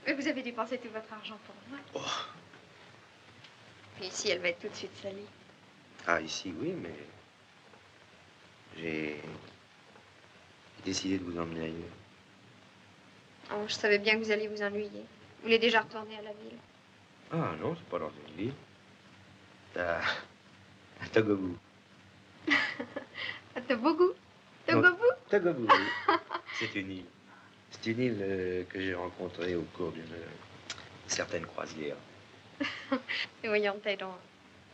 Mais vous avez dépensé tout votre argent pour moi. Oh. Puis ici, elle va être tout de suite salie. Ah, ici, oui, mais... J'ai décidé de vous emmener ailleurs. Oh, je savais bien que vous alliez vous ennuyer. Vous voulez déjà retourner à la ville. Ah, non, c'est pas dans une ville. À Togobu. À Tobogu. Non, Togobu. Togobu, oui. C'est une île. C'est une île que j'ai rencontrée au cours d'une certaine croisière. Et voyons, peut-être,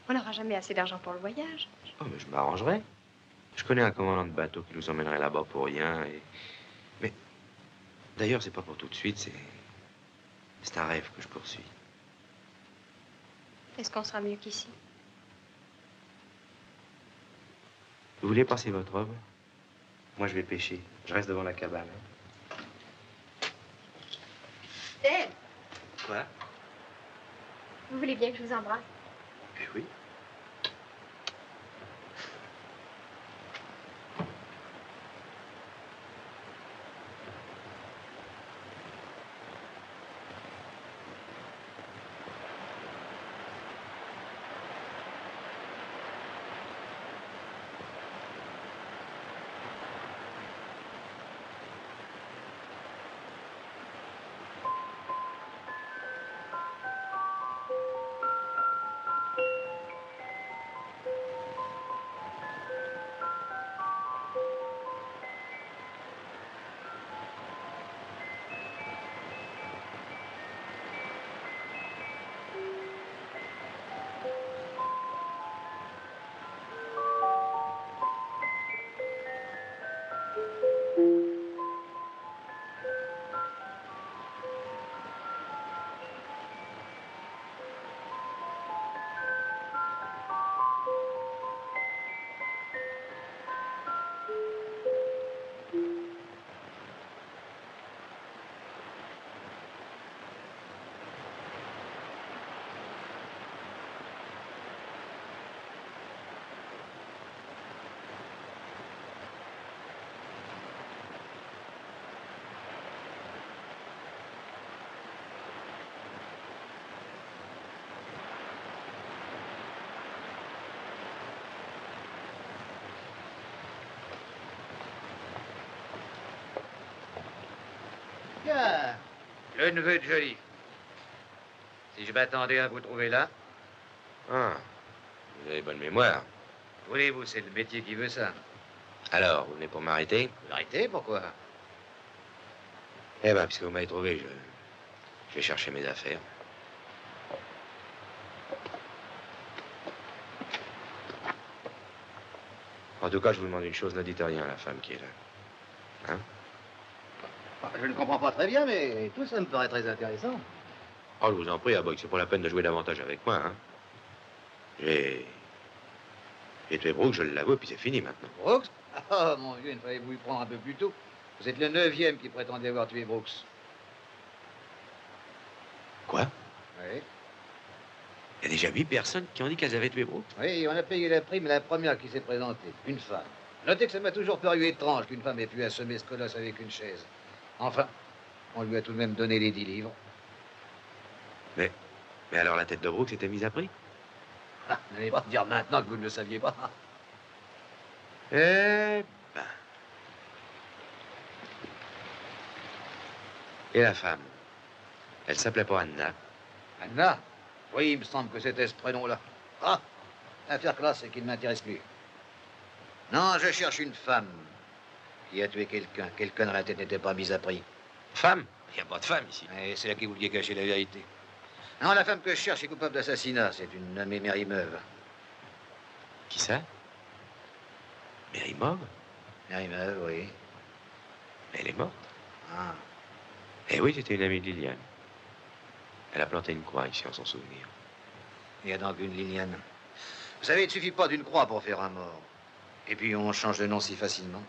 on n'aura jamais assez d'argent pour le voyage. Oh, mais je m'arrangerai. Je connais un commandant de bateau qui nous emmènerait là-bas pour rien. Mais d'ailleurs, c'est pas pour tout de suite, c'est un rêve que je poursuis. Est-ce qu'on sera mieux qu'ici? Vous voulez passer votre robe? Moi, je vais pêcher. Je reste devant la cabane. hein. Ted, Quoi? vous voulez bien que je vous embrasse? Oui. Tiens, le neveu de Joly. Si je m'attendais à vous trouver là. Ah, vous avez bonne mémoire. Voulez-vous, c'est le métier qui veut ça. Alors, vous venez pour m'arrêter? Arrêtez, pourquoi? Eh ben, puisque vous m'avez trouvé, je vais chercher mes affaires. En tout cas, je vous demande une chose, ne dites rien à la femme qui est là. Hein? Je ne comprends pas très bien, mais tout ça me paraît très intéressant. Oh, je vous en prie, Aboy, c'est pas la peine de jouer davantage avec moi, hein. J'ai tué Brooks, je l'avoue, puis c'est fini maintenant. Brooks? Ah, mon Dieu, ne fallait-vous y prendre un peu plus tôt? Vous êtes le 9e qui prétendait avoir tué Brooks. Quoi? Oui. Il y a déjà 8 personnes qui ont dit qu'elles avaient tué Brooks? Oui, on a payé la prime à la première qui s'est présentée, une femme. Notez que ça m'a toujours paru étrange qu'une femme ait pu assommer ce colosse avec une chaise. Enfin, on lui a tout de même donné les 10 livres. Mais alors la tête de Brooks était mise à prix? Ah, n'allez pas me dire maintenant que vous ne le saviez pas. Eh ben. Et la femme? Elle s'appelait pas Anna? Anna? Oui, il me semble que c'était ce prénom-là. Ah, l'affaire classe, c'est qu'il ne m'intéresse plus. Non, je cherche une femme qui a tué quelqu'un. Quelqu'un dont la tête n'était pas mise à prix. Femme? Il n'y a pas de femme ici. Et c'est là qui vouliez cacher la vérité. Non, la femme que je cherche est coupable d'assassinat. C'est une nommée Mary Meuve. Qui ça? Mary Meuve? Mary Meuve, oui. Elle est morte? Ah. Eh oui, c'était une amie de Liliane. Elle a planté une croix ici en son souvenir. Il y a donc une Liliane. Vous savez, il ne suffit pas d'une croix pour faire un mort. Et puis on change de nom si facilement.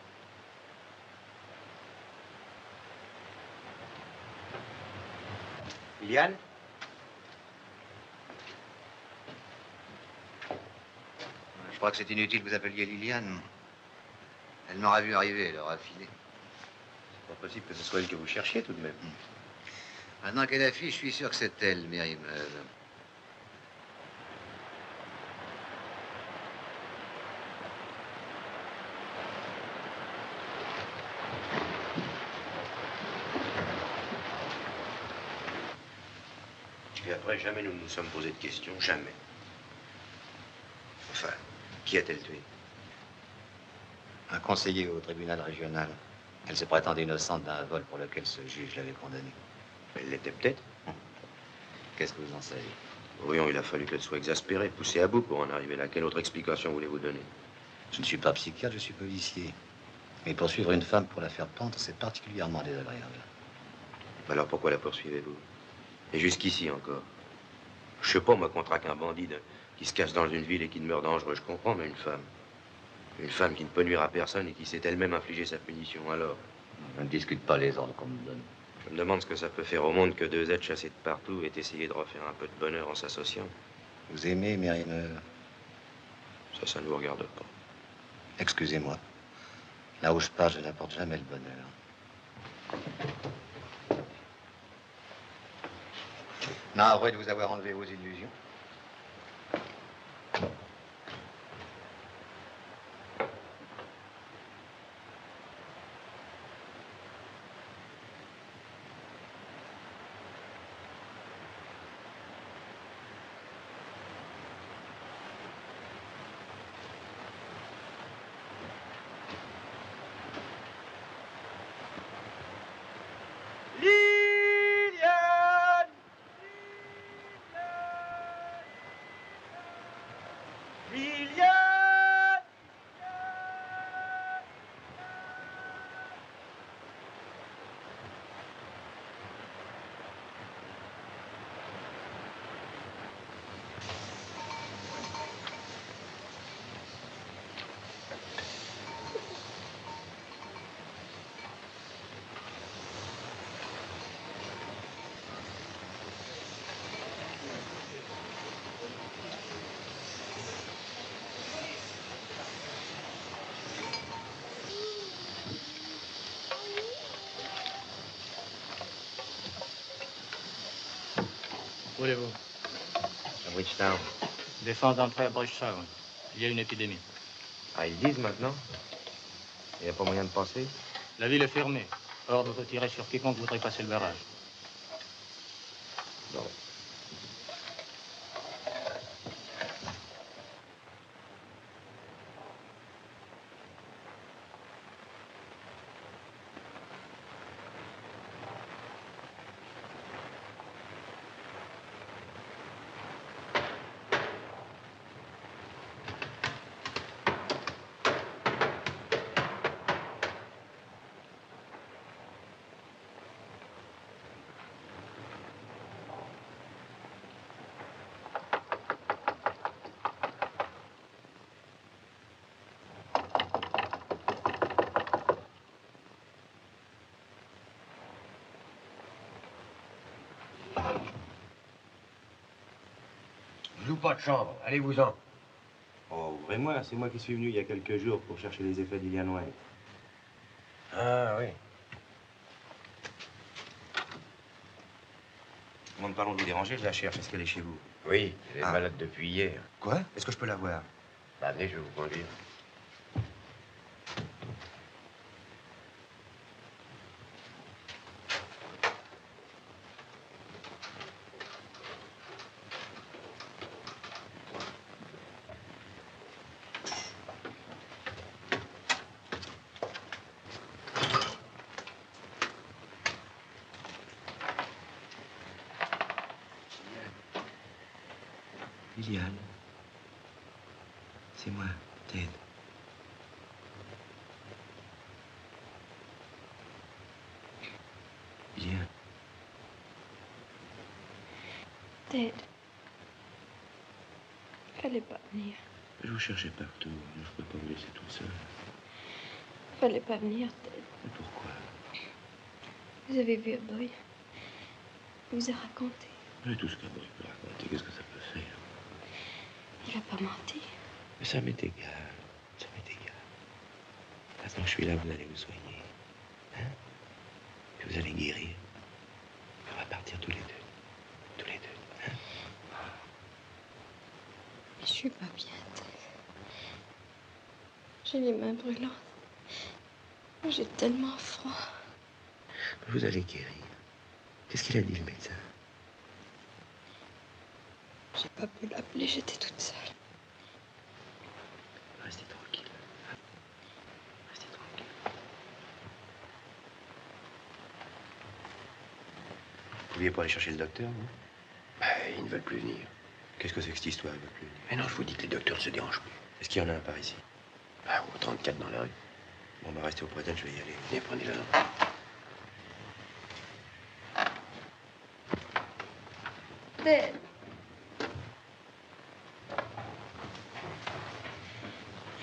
Liliane? Je crois que c'est inutile que vous appeliez Liliane. Elle m'aura vu arriver, elle aura filé. C'est pas possible que ce soit elle que vous cherchiez tout de même. Maintenant qu'elle affiche, je suis sûr que c'est elle, Mary Meuve. Et après, jamais nous ne nous sommes posé de questions, jamais. Enfin, qui a-t-elle tué? Un conseiller au tribunal régional. Elle se prétendait innocente d'un vol pour lequel ce juge l'avait condamnée. Elle l'était peut-être. Qu'est-ce que vous en savez? Voyons, il a fallu qu'elle soit exaspérée, poussée à bout pour en arriver là. Quelle autre explication voulez-vous donner? Je ne suis pas psychiatre, je suis policier. Mais poursuivre une femme pour la faire pendre, c'est particulièrement désagréable. Alors pourquoi la poursuivez-vous? Et jusqu'ici encore. Je sais pas, moi, qu'on traque un bandit qui se cache dans une ville et qui demeure dangereux, je comprends, mais une femme. Une femme qui ne peut nuire à personne et qui s'est elle-même infligé sa punition, alors. Je ne discute pas les ordres qu'on me donne. Je me demande ce que ça peut faire au monde que 2 êtres chassés de partout aient essayé de refaire un peu de bonheur en s'associant. Vous aimez Mary Meuve? Ça ne vous regarde pas. Excusez-moi. Là où je passe, je n'apporte jamais le bonheur. Navré de vous avoir enlevé vos illusions. Où allez-vous? À Bridgetown. Défense d'entrée à Bridgetown. Il y a une épidémie. Ah, ils disent maintenant? Il n'y a pas moyen de passer? La ville est fermée. Ordre de tirer sur quiconque voudrait passer le barrage. Bon. Je loue pas de chambre, allez-vous-en. Oh, ouvrez-moi, c'est moi qui suis venu il y a quelques jours pour chercher les effets d'Ilian White. Ah oui. Bon, ne parlons de vous déranger, je la cherche. Est-ce qu'elle est chez vous? Oui, elle est malade depuis hier. Quoi? Est-ce que je peux la voir? Bah, venez, je vais vous conduire. Liliane. C'est moi, Ted. Liliane. Ted. Fallait pas venir. Je vous cherchais partout. Je ne pouvais pas vous laisser toute seule. Fallait pas venir, Ted. Mais pourquoi? Vous avez vu Aboy. Il vous a raconté. Mais tout ce qu'Aboy peut raconter, qu'est-ce que ça peut faire? Il a pas menti. Mais ça m'est égal. Ça m'est égal. Maintenant que je suis là, vous allez vous soigner. Hein? Puis vous allez guérir. Puis on va partir tous les deux. Tous les deux. Hein? Mais je suis pas bien, Ted. J'ai les mains brûlantes. J'ai tellement froid. Vous allez guérir. Qu'est-ce qu'il a dit, le médecin? J'ai pas pu l'appeler, j'étais toute seule. Restez tranquille. Restez tranquille. Vous pouviez pas aller chercher le docteur, non? Bah, ils ne veulent plus venir. Qu'est-ce que c'est que cette histoire, ils veulent plus venir? Mais non, je vous dis que les docteurs ne se dérangent plus. Est-ce qu'il y en a un par ici? Bah, au 34 dans la rue. Bon, bah restez auprès d'elle, je vais y aller. Venez, prenez-le. Ted.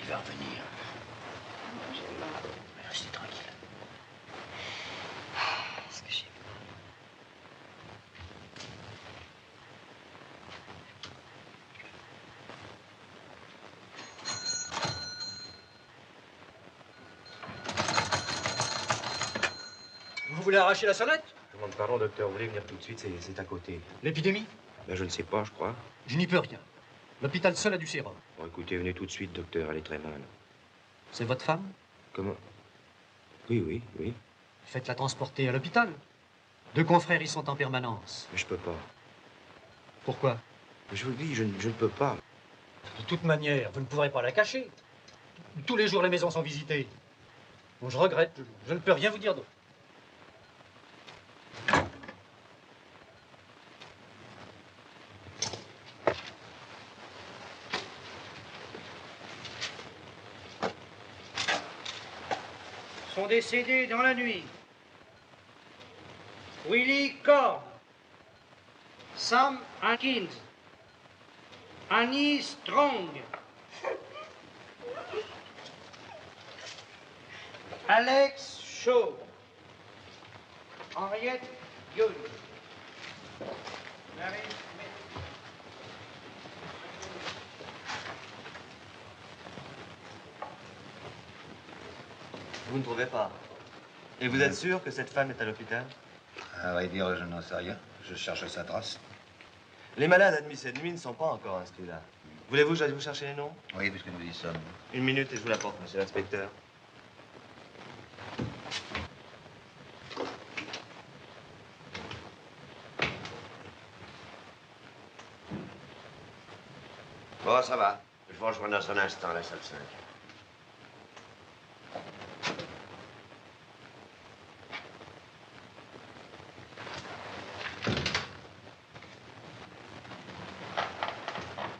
Il va revenir. J'ai mal. Restez tranquille. Est-ce que j'ai mal? Vous voulez arracher la sonnette? Je demande pardon, docteur. Vous voulez venir tout de suite? C'est à côté. L'épidémie? Ben, je ne sais pas, je crois. Je n'y peux rien. L'hôpital seul a du sérum. Bon, écoutez, venez tout de suite, docteur. Elle est très mal. C'est votre femme? Comment? Oui, oui, oui. Faites-la transporter à l'hôpital. 2 confrères y sont en permanence. Mais je peux pas. Pourquoi? Je vous dis, je ne peux pas. De toute manière, vous ne pourrez pas la cacher. Tous les jours, les maisons sont visitées. Bon, je regrette. Je ne peux rien vous dire d'autre. Sont décédés dans la nuit Willie Cord, Sam Atkins, Annie Strong, Alex Shaw, Henriette Young, Mary Smith. Vous ne trouvez pas? Et vous êtes sûr que cette femme est à l'hôpital? À vrai dire, je n'en sais rien. Je cherche sa trace. Les malades admis cette nuit ne sont pas encore inscrits là. Voulez-vous que j'aille vous chercher les noms? Oui, puisque nous y sommes. 1 minute et je vous l'apporte, monsieur l'inspecteur. Bon, ça va. Je vous rejoins dans un instant, la salle 5.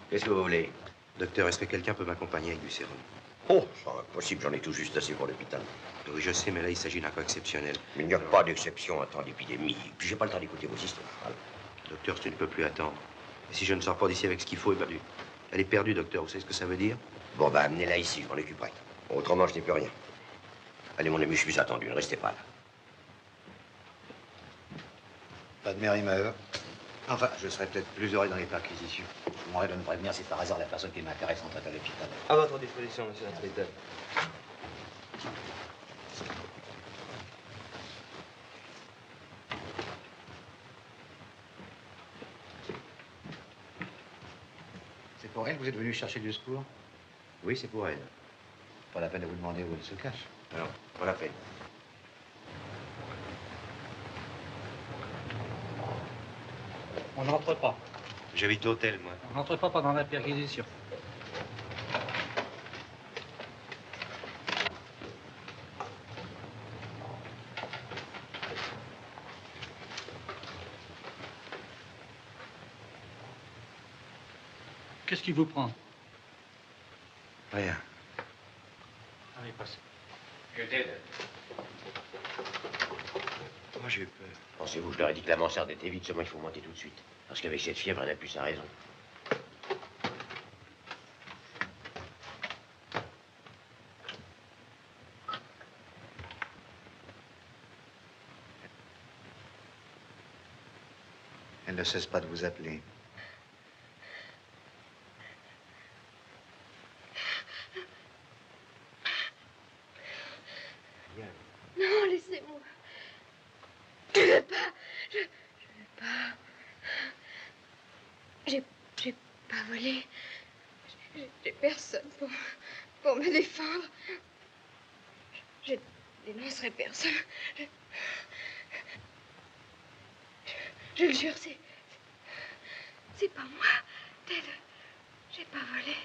Qu'est-ce que vous voulez? Docteur, est-ce que quelqu'un peut m'accompagner avec du sérum? Oh, c'est impossible, j'en ai tout juste assez pour l'hôpital. Oui, je sais, mais là, il s'agit d'un cas exceptionnel. Mais il n'y a pas d'exception en temps d'épidémie. Puis j'ai pas le temps d'écouter vos histoires. Docteur, tu ne peux plus attendre. Et si je ne sors pas d'ici avec ce qu'il faut, eh ben, elle est perdue, docteur. Vous savez ce que ça veut dire? Bon, bah, amenez-la ici, je m'en occuperai. Autrement, je n'ai plus rien. Allez, mon ami, je suis attendu, ne restez pas là. Pas de mérimeur. Enfin, je serais peut-être plus heureux dans les perquisitions. Je vous demanderai de me prévenir si par hasard la personne qui m'intéresse entre à l'hôpital. À votre disposition, monsieur l'inspecteur. C'est pour elle que vous êtes venu chercher du secours? Oui, c'est pour elle. Pas la peine de vous demander où elle se cache. Non, pas la peine. On n'entre pas. J'habite l'hôtel, moi. On n'entre pas pendant la perquisition. Qu'est-ce qui vous prend? Rien. Allez, passez. Je t'aide. Moi, j'ai eu peur. Pensez-vous, je leur ai dit que la mansarde était vide, seulement il faut monter tout de suite. Parce qu'avec cette fièvre, elle n'a plus sa raison. Elle ne cesse pas de vous appeler. Non, laissez-moi. Je veux pas. Je veux pas. J'ai pas volé. J'ai personne pour me défendre. Je dénoncerai personne. Je le jure, c'est pas moi, Ted. J'ai pas volé.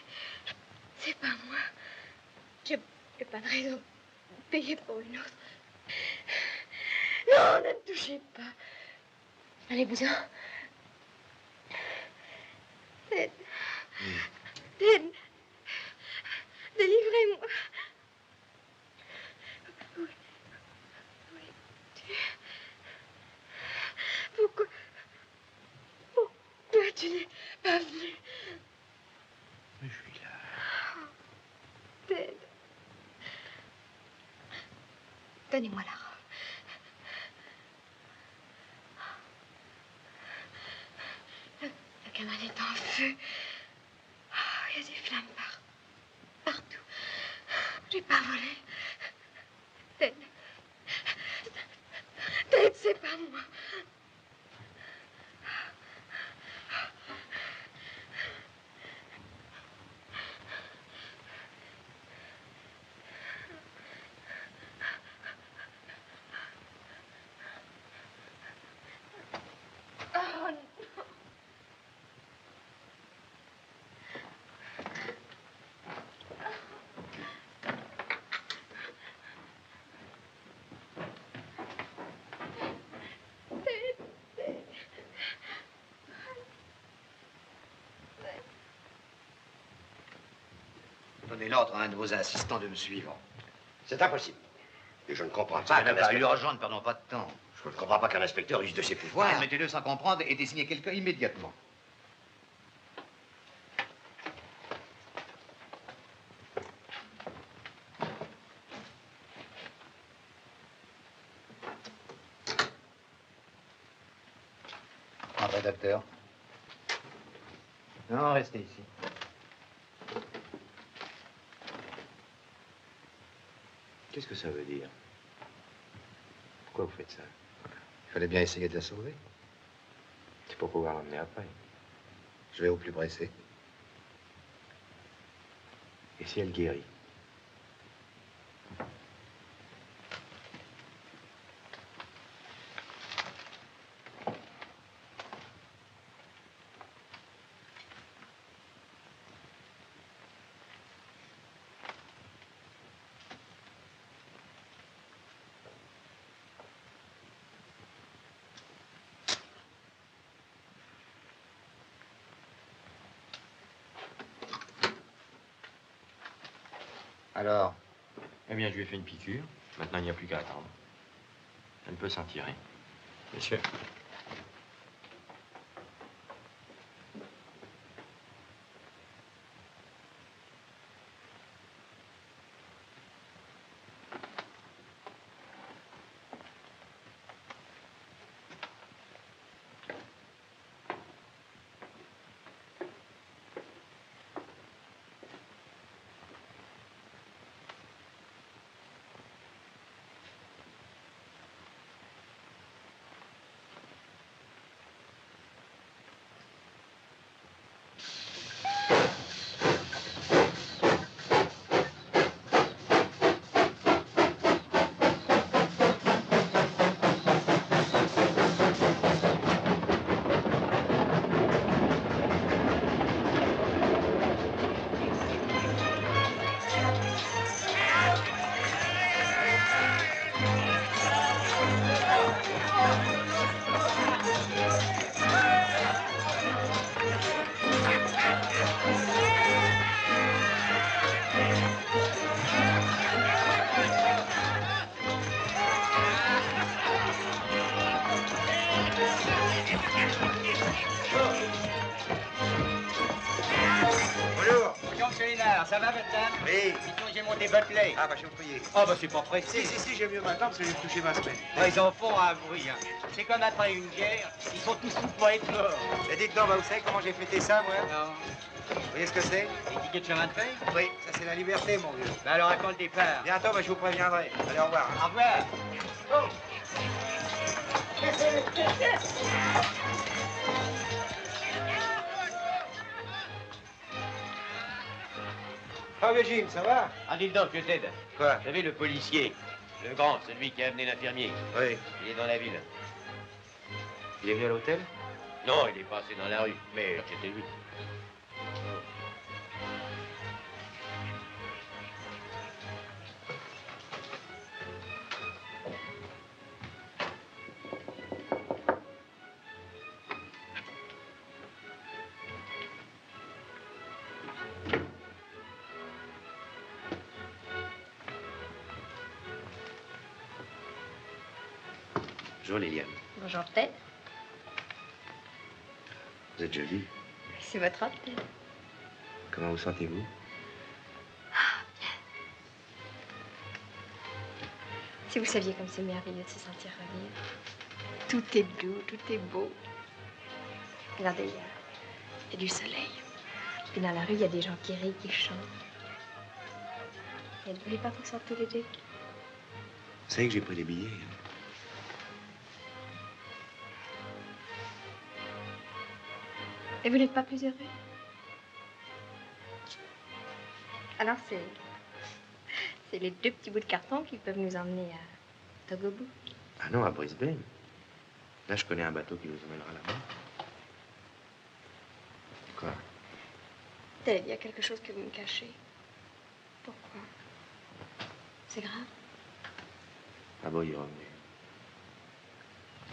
C'est pas moi. J'ai pas de raison de payer pour une autre. Non, ne me touchez pas. Allez-vous-en. Ted. Ted. Délivrez-moi. Où es-tu? Pourquoi tu n'es pas venu? Je suis là. Ted. Donnez-moi la robe. La cabane est en feu. Oh, il y a des flammes partout. J'ai pas volé. Ted. Ted, c'est pas moi. Oh non. Donnez l'ordre à un de vos assistants de me suivre. C'est impossible. Et je ne comprends C'est pas une qu'un affaire inspecteur... urgente, ne perdons pas de temps. Je ne comprends pas qu'un inspecteur use de ses pouvoirs. Admettez-le sans comprendre et désignez quelqu'un immédiatement. Entrez, docteur. Non, restez ici. Qu'est-ce que ça veut dire? Pourquoi vous faites ça? Il fallait bien essayer de la sauver. C'est pour pouvoir l'emmener après. Je vais au plus pressé. Et si elle guérit? Alors? Eh bien, je lui ai fait une piqûre. Maintenant, il n'y a plus qu'à attendre. Elle ne peut s'en tirer. Monsieur. Ça va, madame? Oui. Dites-donc, j'ai monté votre lait. Ah, bah, je vais vous prier. Ah, bah, c'est pas pressé. Si, j'ai mieux maintenant parce que j'ai touché ma semaine. Ah, ils en font un bruit, hein. C'est comme après une guerre, ils sont tous fous pour être morts. Et dites donc, bah, vous savez comment j'ai fêté ça, moi? Non. Vous voyez ce que c'est? Les tickets de chemin de fer? Oui, ça c'est la liberté, mon vieux. Bah, alors, à quand le départ? Bientôt, bah, je vous préviendrai. Allez, au revoir. Au revoir. Oh. Ah, mais Jim, ça va? Ah, dis donc, Ted. Quoi? Vous savez, le policier, le grand, celui qui a amené l'infirmier. Oui. Il est dans la ville. Il est venu à l'hôtel? Non, il est passé dans la rue, mais c'était lui. Bonjour, Liliane. Bonjour, Ted. Vous êtes jolie. C'est votre hôte, Ted. Comment vous sentez-vous? Si vous saviez comme c'est merveilleux de se sentir revivre. Tout est doux, tout est beau. Regardez, il y a du soleil. Puis dans la rue, il y a des gens qui rient, qui chantent. Et ne voulez pas qu'on sorte tous les deux? Vous savez que j'ai pris des billets. Hein? Et vous n'êtes pas plus heureux? Alors c'est les deux petits bouts de carton qui peuvent nous emmener à Togobo. Ah non, à Brisbane. Là, je connais un bateau qui nous emmènera là-bas. Quoi? Ted, il y a quelque chose que vous me cachez. Pourquoi? C'est grave? Ah bon, il est revenu.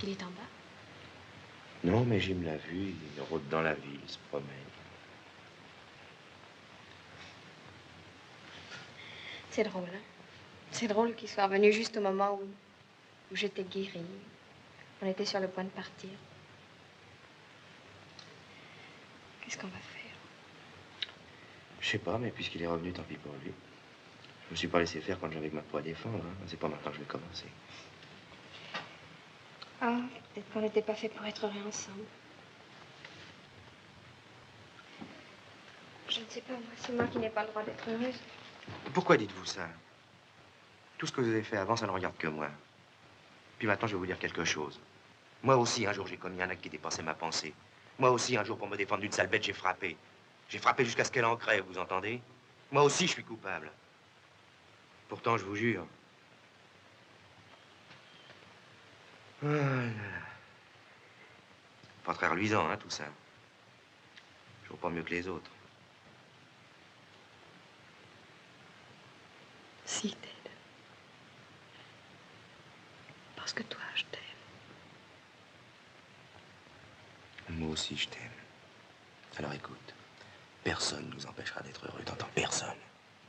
Il est en bas? Non, mais Jim l'a vu, il rôde dans la ville, il se promène. C'est drôle, hein? C'est drôle qu'il soit revenu juste au moment où j'étais guérie. On était sur le point de partir. Qu'est-ce qu'on va faire? Je sais pas, mais puisqu'il est revenu, tant pis pour lui. Je me suis pas laissé faire quand j'avais que ma peau à défendre. Hein. C'est pas maintenant que je vais commencer. Ah, peut-être qu'on n'était pas fait pour être heureux ensemble. Je ne sais pas, moi. C'est moi qui n'ai pas le droit d'être heureuse. Pourquoi dites-vous ça? Tout ce que vous avez fait avant, ça ne regarde que moi. Puis maintenant, je vais vous dire quelque chose. Moi aussi, un jour, j'ai commis un acte qui dépassait ma pensée. Moi aussi, un jour, pour me défendre d'une sale bête, j'ai frappé. J'ai frappé jusqu'à ce qu'elle en crève, vous entendez? Moi aussi, je suis coupable. Pourtant, je vous jure. Oh là là. Pas très reluisant, hein, tout ça. Je vaux pas mieux que les autres. Si, Ted. Parce que toi, je t'aime. Moi aussi, je t'aime. Alors écoute, personne ne nous empêchera d'être heureux, t'entends? Personne.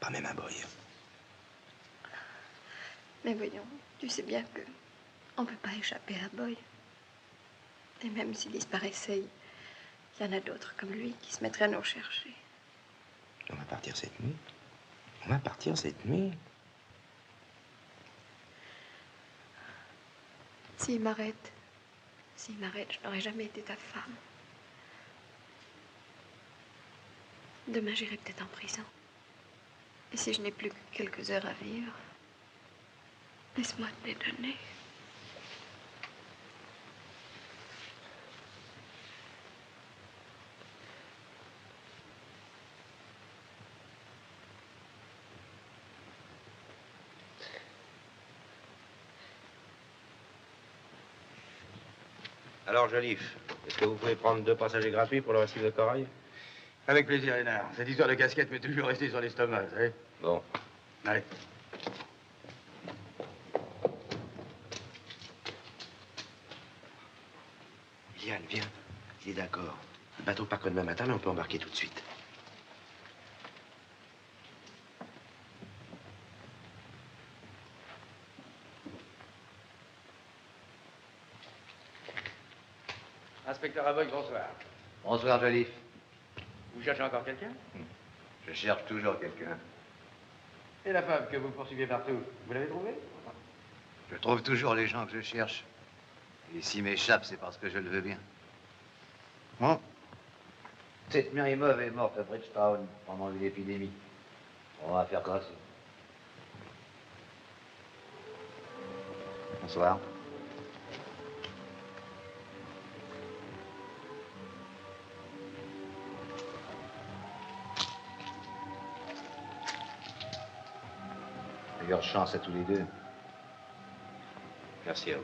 Pas même un boy. Mais voyons, tu sais bien que on ne peut pas échapper à Boy. Et même s'il disparaissait, il y en a d'autres comme lui qui se mettraient à nous rechercher. On va partir cette nuit. On va partir cette nuit. S'il m'arrête, je n'aurai jamais été ta femme. Demain, j'irai peut-être en prison. Et si je n'ai plus que quelques heures à vivre, laisse-moi te les donner. Alors, Joliffe, est-ce que vous pouvez prendre 2 passagers gratuits pour le récif de corail? Avec plaisir, Lénard. Cette histoire de casquette m'est toujours restée sur l'estomac, vous savez. Bon. Allez. Liane, viens. Il est d'accord. Le bateau part que demain matin, mais on peut embarquer tout de suite. Inspecteur Aboy, bonsoir. Bonsoir, Joliffe. Vous cherchez encore quelqu'un? Je cherche toujours quelqu'un. Et la femme que vous poursuivez partout, vous l'avez trouvée? Je trouve toujours les gens que je cherche. Et s'ils m'échappent, c'est parce que je le veux bien. Bon. Cette Mary-Mauve est morte à Bridgetown pendant une épidémie. On va faire grâce. Bonsoir. Meilleure chance à tous les deux. Merci à vous.